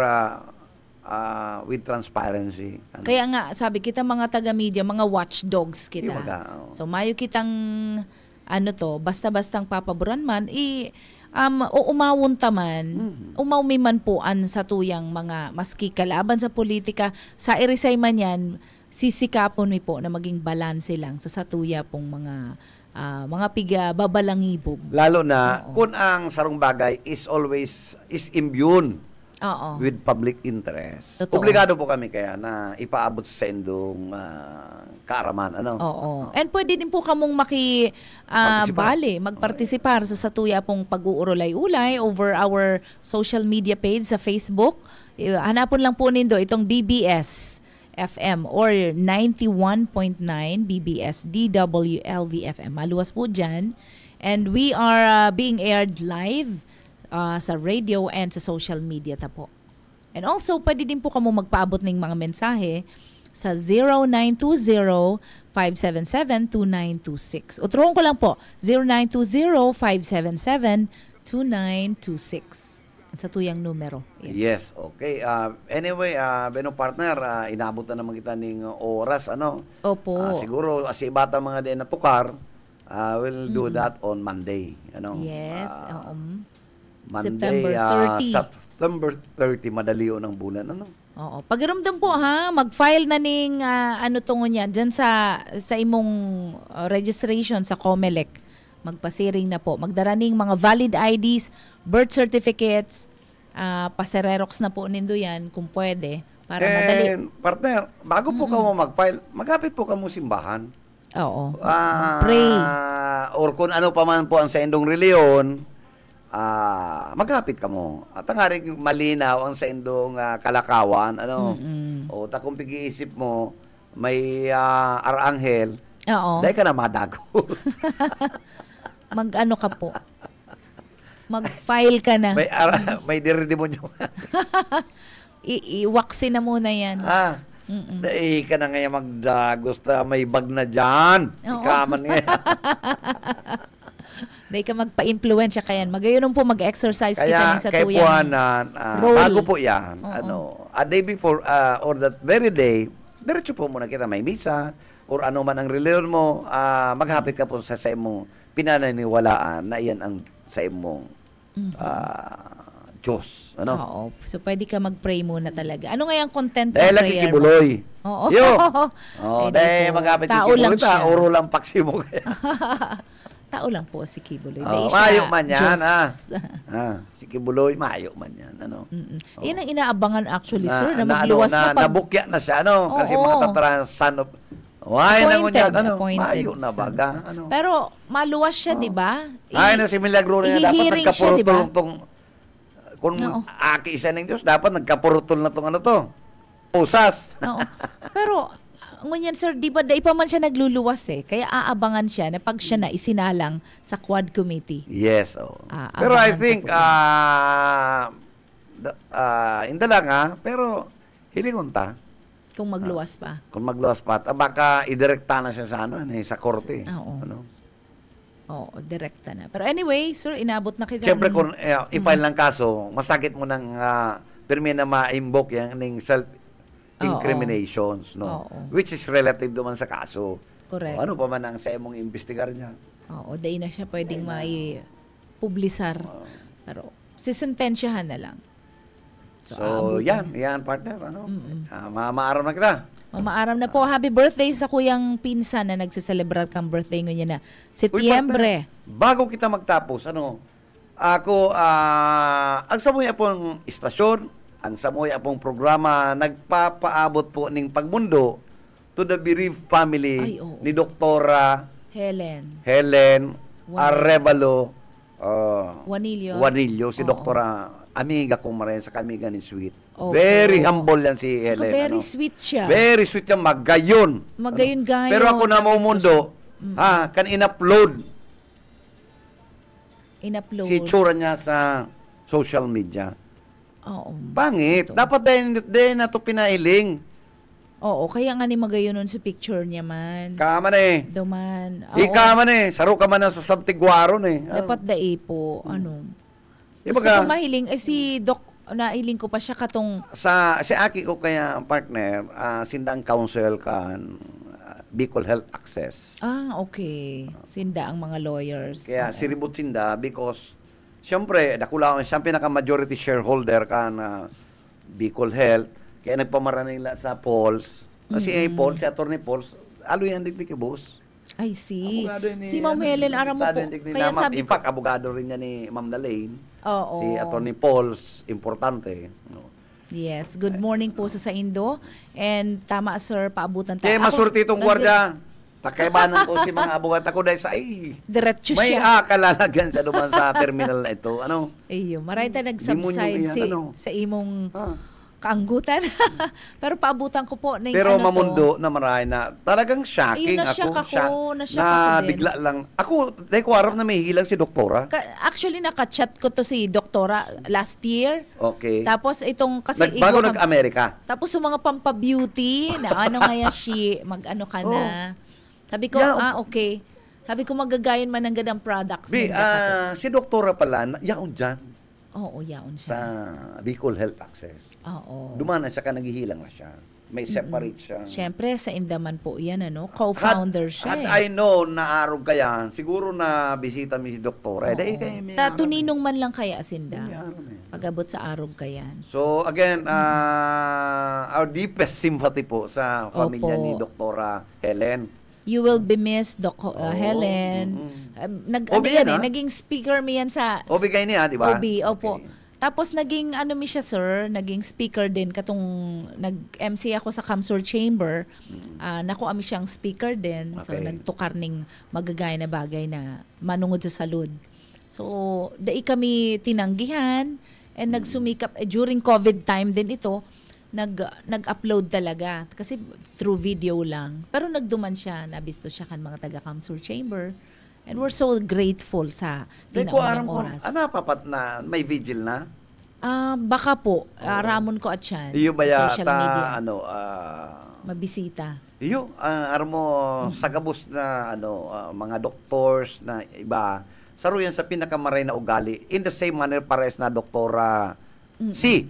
with transparency. Ano? Kaya nga, sabi kita mga taga-media, mga watchdogs kita. Iwaga, oo. So, mayo kitang, basta-bastang papaboran man, o umawon taman, umawmi man po an sa tuyang mga maski kalaban sa politika, sa irisay man yan, sisikapon mi po na maging balanse lang sa satuya pong mga piga babalangibog. Lalo na kung ang sarong bagay is immune Oo. with public interest. Totoo. Obligado po kami kaya na ipaabot sa indong kaaraman. Ano? Oo. And pwede din po kamong magpartisipar sa satuya pong pag-uurolay-ulay over our social media page sa Facebook. Hanapon lang po nindo itong BBS FM or 91.9 BBS DWLV FM. Maluwas po dyan. And we are being aired live sa radio and sa social media ta po. And also, pwede din po kamo magpaabot ng mga mensahe sa 0920-577-2926. Uturuan ko lang po, 0920-577-2926. Sa tuyang numero. Yan. Yes, okay. Anyway, Beno partner, inabot na naman kita ng oras, ano? Opo. Siguro, si bata mga din natukar, we'll do that on Monday. Ano? Yes. Monday, September 30. September 30, madali yun ang bulan, ano? Oo. Pagiramdam po ha, mag-file na ning tungo niya dyan sa imong registration sa COMELEC. Magpasiring na po. Magdaraning mga valid IDs, birth certificates, pasererox na po nindo yan kung pwede para madali. Partner, bago po ka mo mag-file, magapit po ka mo simbahan. Oo. Pray. Or kung ano pa man po ang sa indong reliyon, magapit ka mo. At ang haring malinaw ang sa indong kalakawan, ano? O ta kung pag-iisip mo, may aranghel, dahil ka na madagos. Mag-ano ka po? Mag-file ka na. May diridemonyo. Iwaksi na muna yan. Dahil ka na ngayon magdagos na may bag na dyan. Ikaman ngayon. Dahil ka magpa-influensya kayan. Magayon po mag-exercise kita sa kaya tuyan. bago po yan, a day before or that very day, diretso po muna kita may misa or ano man ang reliyon mo, maghapit ka po sa imong pinaniniwalaan na iyan ang sa imong Diyos. Ano? Oo. So, pwede ka mag-pray muna talaga. Ano nga yung content ng dahil lang prayer kikibuloy. Oo. Yo! Ay, dahil maghapit kikibuloy ta, oro lang paksi mo kaya. Tao lang po si Kibuloy. Mayo man yan, si Kibuloy, mayo man yan. Ano? Yan ang inaabangan actually, sir, na magluwas na nabukya na siya, ano? Kasi mga tatrasan of why na ngunyan, ano? Mayo na baga, ano? Pero maluwas siya, di ba? Ay, na si Milagro na dapat ihihiring siya, nagkapurutol diba? tong kung aki isa ng Diyos, dapat nagkapurutol na tong ano to? Pusas. Oo. Pero, ngunyan, sir, di ba, pa man siya nagluluwas Kaya aabangan siya na pag siya na isinalang sa Quad Committee. Yes. Pero I think, hindi lang pero hilingon ta. Kung magluwas pa. Kung magluwas pa. Baka idirekta na siya sa sa korte. Oo. Ano? Oo, direkta na. Pero anyway, sir, inabot na kita. Siyempre, kung i-file ng kaso, masakit mo ng pirmi na ma-invoke yan ng self-incriminations, no? Which is relative naman sa kaso. Correct. Ano pa man ang sa imong investigar niya? Oo, dahil na siya pwedeng mai-publisar. Pero, sisentensyahan na lang. So yan partner, ano? Maaram na kita. Maaram na po. Happy birthday sa kuyang pinsan na nagsiselebrar kang birthday ngayon na Setyembre. Bago kita magtapos, ano? Ako, ang samuya pong istasyon, ang samuya pong programa, nagpapaabot po ng pagmundo to the bereaved family ni Doktora Helen Arevalo Juanillo, si Doktora amiga kong marin sa kamiga ni Sweet. Very humble yan si Helen. Very sweet siya. Very sweet yan, magayon. Magayon-gayon. Pero ako na mo mundo, kan in-upload si tsura niya sa social media. Pangit. Dapat din na ito pinailing. Oo, kaya nga ni magayon nun sa picture niya man. Kaman Duman. Ikaman saro ka man na sa Santiguaron Dapat po, Ibaga, gusto ko mahiling, si Doc nailing ko pa siya katong Si Aki ko kaya ang partner, sindang counsel kan Bicol Health Access. okay. Sinda ang mga lawyers. Kaya Oo. si Ribut sinda because siyempre, dakula siya ang pinaka-majority shareholder kan Bicol Health. Kaya nagpamara nila sa Pauls. Kasi Paul, si Atty. Pauls, alo yan digdig kay boss. I see. Abogado yan Si Ma'am Helen, aram mo po. Kaya sabi in ko, fact, abogado rin niya ni Ma'am Dalaine. Oo. Si Atty. Pauls, importante. No? yes, good morning po sa Indo. And tama sir, paabutan tayo. Kaya masurti itong gwardiya. Takaibanan ko si mga abogado ko dahil sa Diretso may siya. kalalagyan siya duman sa terminal na ito. Ano? Iyo, maray tayo Demonyo nag-subside yan, ano? sa imong Ah. kaanggutan. Pero paabutan ko po na yung Pero ano mamundo to. na marami na talagang shocking Ayun, na-shock ako, na-shock na ako din. bigla lang. Ako, dahil ko aram na may hilang si doktora. Actually, naka-chat ko to si Doktora last year. Okay. Tapos itong kasi Bago igo- nag-Amerika. Tapos yung mga pampa-beauty na ano nga yan, mag-ano ka na. Sabi ko, Yeah. okay. Sabi ko, magagayon man ng ganang products. Bi, si doktora pala, yaon dyan Oo, yaon sa siya. Bicol Health Access. Oo. Dumana siya ka, naghihilang na siya. May separate siya. Siyempre, sa Indaman po yan, ano? Co-founder siya. Had I know na arog kaya, siguro na bisita mi si doktora. Eh, dahil kayo may araw Tuninong man lang kaya, Sinda. May araw eh. Pag-abot sa arog kayan. So again, our deepest sympathy po sa pamilya Opo. ni Doktora Helen. You will be missed, Helen. Obi yan, ha? Naging speaker mi yan sa O bigay niya, di ba? OB, opo. Okay. Tapos naging ano mi siya sir, naging speaker din katong nag-MC ako sa Kamsur Chamber. Nakuha mi siyang speaker din. So Okay. nagtukar ning magagay na bagay na manungod sa salud. So dai kami tinanggihan and nagsumikap during COVID time din ito. Nag-upload talaga kasi through video lang. Pero nagduman siya, nabisto siya kan mga taga Kamsur Chamber. And we're so grateful sa Dahil ko aram tinaunang ko, oras. ano papat na, may vigil na? Baka po, ramon ko at yan. Iyo ba sa social media. yata, Mabisita. iyo, aram mo, sagabos na, mga doctors na iba, saruyan sa pinakamaray na ugali, in the same manner pares na doktora C.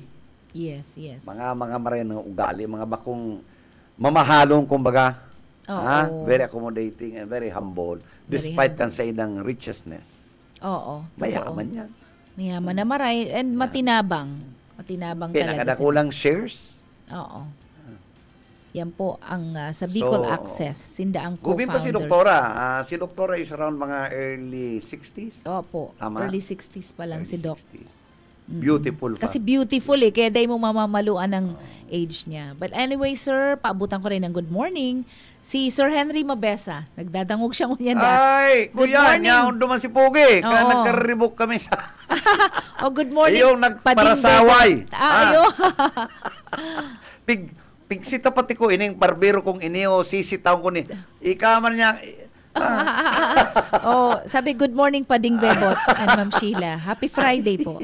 Yes, yes. Mga maray na ugali, mga bakong mamahalong, kumbaga, Oo. very accommodating and very humble, despite kan sa ilang richness. Oo. Mayaman yan. Mayaman na maray and matinabang. Matinabang talaga. Pinakadakulang shares. Oo. Yan po ang sa Bicol So, Access. Sinda ang Gubin pa co-founders. si doktora. Si doktora is around mga early 60s. Opo. Tama? Early 60s pa lang si Early Doc. 60s. Beautiful pa. Kasi beautiful kaya dahil mo mamamaluan ng age niya. But anyway, sir, paabutan ko rin ng good morning. Si Sir Henry Mabesa, nagdadangog siya ngunyan da. Ay, Good kuya, morning. niya duman si Pugi. Oo. Nagkaribok kami sa... Oh, good morning. Yung nagparasaway. Ayo. Pigsita pati ko, ining barbero kong inio, sisitaw ko ni... Ikaman niya... Oh, sabi good morning Pading Bebot and Ma'am Sheila. Happy Friday po.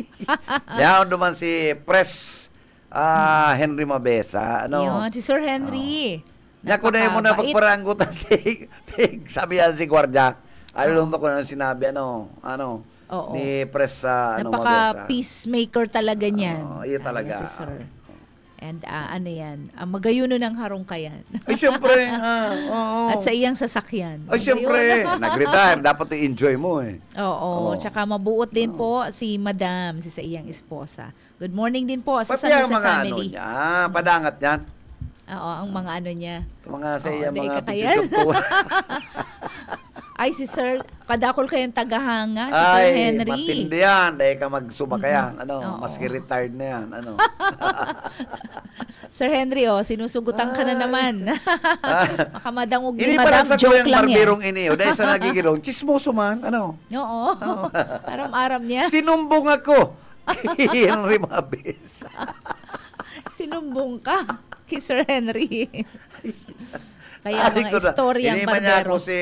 Yan duman si Pres Henry Mabesa. Yun, si Sir Henry. Nya ko na mo na Napakabait. pagparanggutan sabi yan si Gwardiya. Ano ko na sinabi Oo. ni Pres Mabesa. Napaka-peacemaker talaga niyan. Oo, yun talaga. Si Sir. And ano yan, magayuno ng harong kayan. Ay, siyempre. Oo. At sa iyang sasakyan. Ay, siyempre. Nag-retire. Dapat i-enjoy mo eh. Oo. Oo. Tsaka mabuot din po si Madam, si sa iyang esposa. Good morning din po sa Pati San ang Jose mga family. niya, padangat yan. Oo, ang mga ano niya. Mga sa Oo, iya, di mga ka kaya. picture. Ay, si Sir, kadakol kayong tagahanga, si Sir Ay, Henry. matindi yan. Dahil ka magsuba ka yan. Oo. Maski retired na yan. Sir Henry, sinusugutan ka na naman. Makamadangog ni Ini Madam, pala sa joke kuyang lang yan. barbirong ini. Dahil sa nagigilong, chismoso man. Oo. Aram-aram niya. Sinumbong ako. Henry Mabesa. Sinumbong ka kay Sir Henry. Kaya Ay, mga istoryang Ini man niya barbero. ako si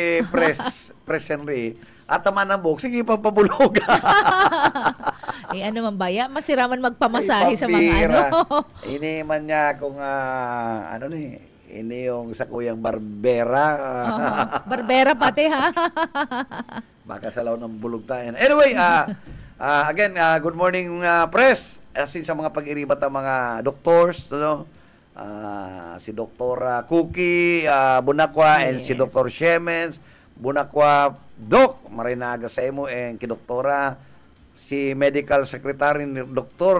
Pres Henry. At taman ng buhok, sige, pampabulog. Ano man baya? Masiraman magpamasahe sa mga ano. Ini man niya kung, ini yung sa kuyang barbera. Barbera pati ha. Baka salaw ng bulog tayo. Anyway, Again, good morning, press. Asin sa mga pag-iribat ng mga doctors, si Dr. Cookie Bunakwa and si Dr. Siemens Bunakwa. Doc, marinaga sa imo and ki Doktora, si Medical Secretary ni Dr.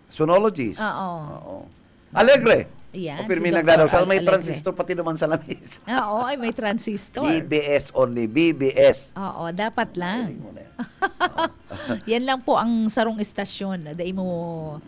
Sonologist. Oo. Alegre. Yan, O pirmi si nagdadaw. Dr. Sa may Alegre. transistor pati naman sa lamis. Oo, ay may transistor. BBS only. BBS. Oo, dapat lang. Yan lang po ang sarong istasyon. Dai mo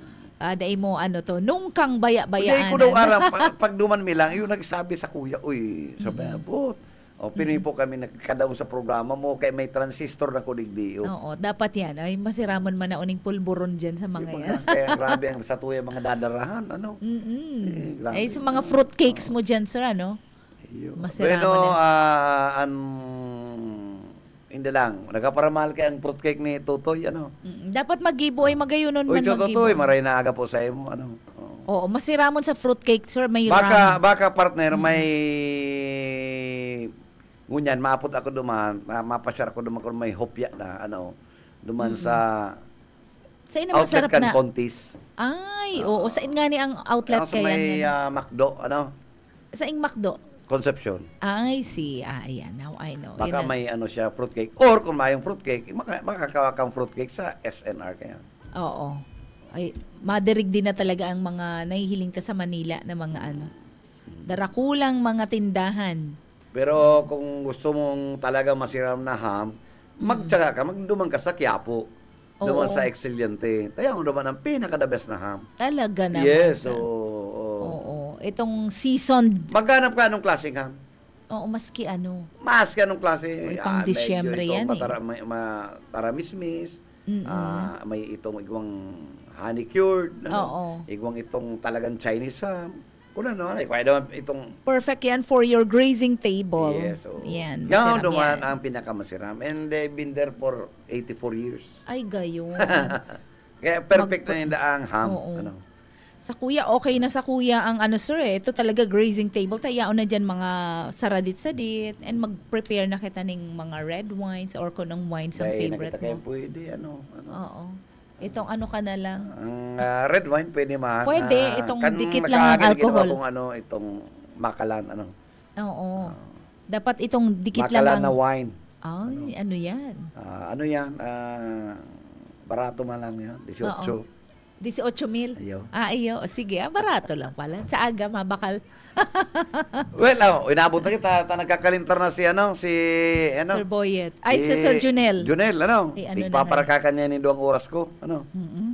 nung kang baya-bayaan. Hindi ko daw aram. Pag duman mi lang, yung nagsabi sa kuya, uy, sabi, abot. O, pinili po kami nagkadaw sa programa mo, kay may transistor na kudigdiyo. Oo, dapat yan. Ay, masiramon man na uning pulburon dyan sa mga yan. Kaya grabe ang sa tuya mga dadarahan, ano? Grabe. Ay, sa mga fruitcakes mo dyan, sir, ano? Masiraman Bueno, na. hindi lang. Nagkaparamahal kay ang fruitcake ni Tutoy, ano? Dapat mag-giveaway, magayunon Uy, man Tutoy, maray na aga po sa imo, ano? Oo, masiramon sa fruitcake, sir. May Baka partner, may ngunyan, maapot ako duman, mapasyar ako duman kung may hopya na, ano, duman sa Sa outlet masarap kan na. Contis. Ay, oo. Saan nga ni ang outlet Sa kaya may yan? McDo, ano? Sa ing Macdo. Conception. I see. Ayan. Now I know. Baka Yun na. may ano siya, fruitcake. Or kung mayong fruitcake, makakawa kang fruitcake sa SNR kaya. Oo. Ay, madirig din na talaga ang mga nahihiling ta sa Manila na mga ano. Darakulang mga tindahan. Pero kung gusto mong talaga masiram na ham, magtsaga ka, magduman ka sa Quiapo. Duman Oo. sa Excelente. Tayo ang duman ang pinaka-the best na ham. Talaga naman. Yes, sir. oo. Oo. Itong seasoned. Maghanap ka anong klaseng ham? Oo, maski ano. Mas ka anong klase? Uy, pang Disyembre yan eh. Taramismis. May itong igwang honey cured. Oo. Igwang itong talagang Chinese ham. Kung ano, kaya naman itong Perfect yan for your grazing table. yes, so Yan. yan ang masarap duman yan. ang pinakamasiram. And they've been there for 84 years. Ay, gayon. Kaya perfect na nila ang ham. Oo. Ano. Sa kuya, okay na sa kuya ang ano sir eh. Ito talaga grazing table. Tayaon na dyan mga saradit-sadit and mag-prepare na kita ng mga red wines or kunong wines ang Dahil favorite nakita kayo mo. pwede, ano. Oo. Itong ano ka na lang. Ang red wine pwede man. Pwede, itong dikit lang ang alcohol. Kung ano, itong makalan, ano. Oo. Dapat itong dikit lang Makalan ang... na wine. Ay, ano yan? Ano yan? Barato man lang yan. 18. Oo. 18,000? Ayaw. Iyo. O, sige, barato lang pala. Sa aga, mabakal. Well, inabot na kita. Nagkakalintar na si, ano. Sir Boyet. Ay, si Sir Junel. Junel, ano? Eh, ano Tigpaparakakan niya ni doang oras ko. Ano?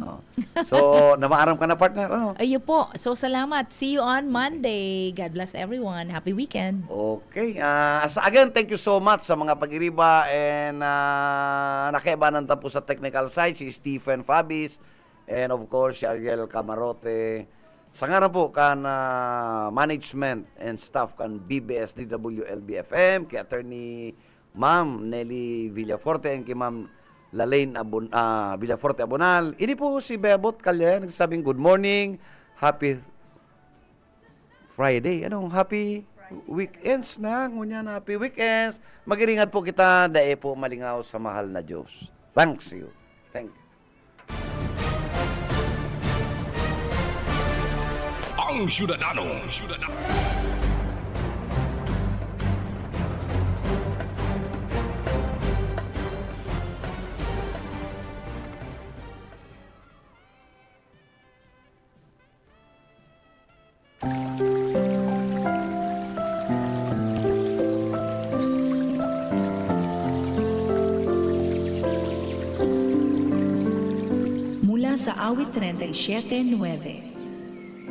Oh. So, namaaram ka na partner, ano? Ayun po. So, salamat. See you on Monday. God bless everyone. Happy weekend. Okay. Again, thank you so much sa mga pag-iriba and nakibanan ta po sa technical side si Stephen Fabis and of course si Ariel Camarote. Sa ngaran po kan management and staff kan BBS DWLB-FM, kay Attorney Ma'am Nelly Villaforte and kay Ma'am Lalaine Villaforte Abonal. Ini po si Bebot Calya nagsasabing good morning, happy Friday. Happy weekends na. Ngunya na happy weekends. Mag-iringat po kita. Dae po malingaw sa mahal na Diyos. Thanks you. Thank you. Ang Syudadano. Mula sa awit 37:9,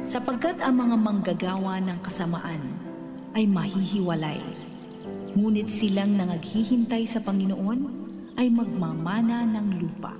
sapagkat ang mga manggagawa ng kasamaan ay mahihiwalay, ngunit silang nangaghihintay sa Panginoon ay magmamana ng lupa.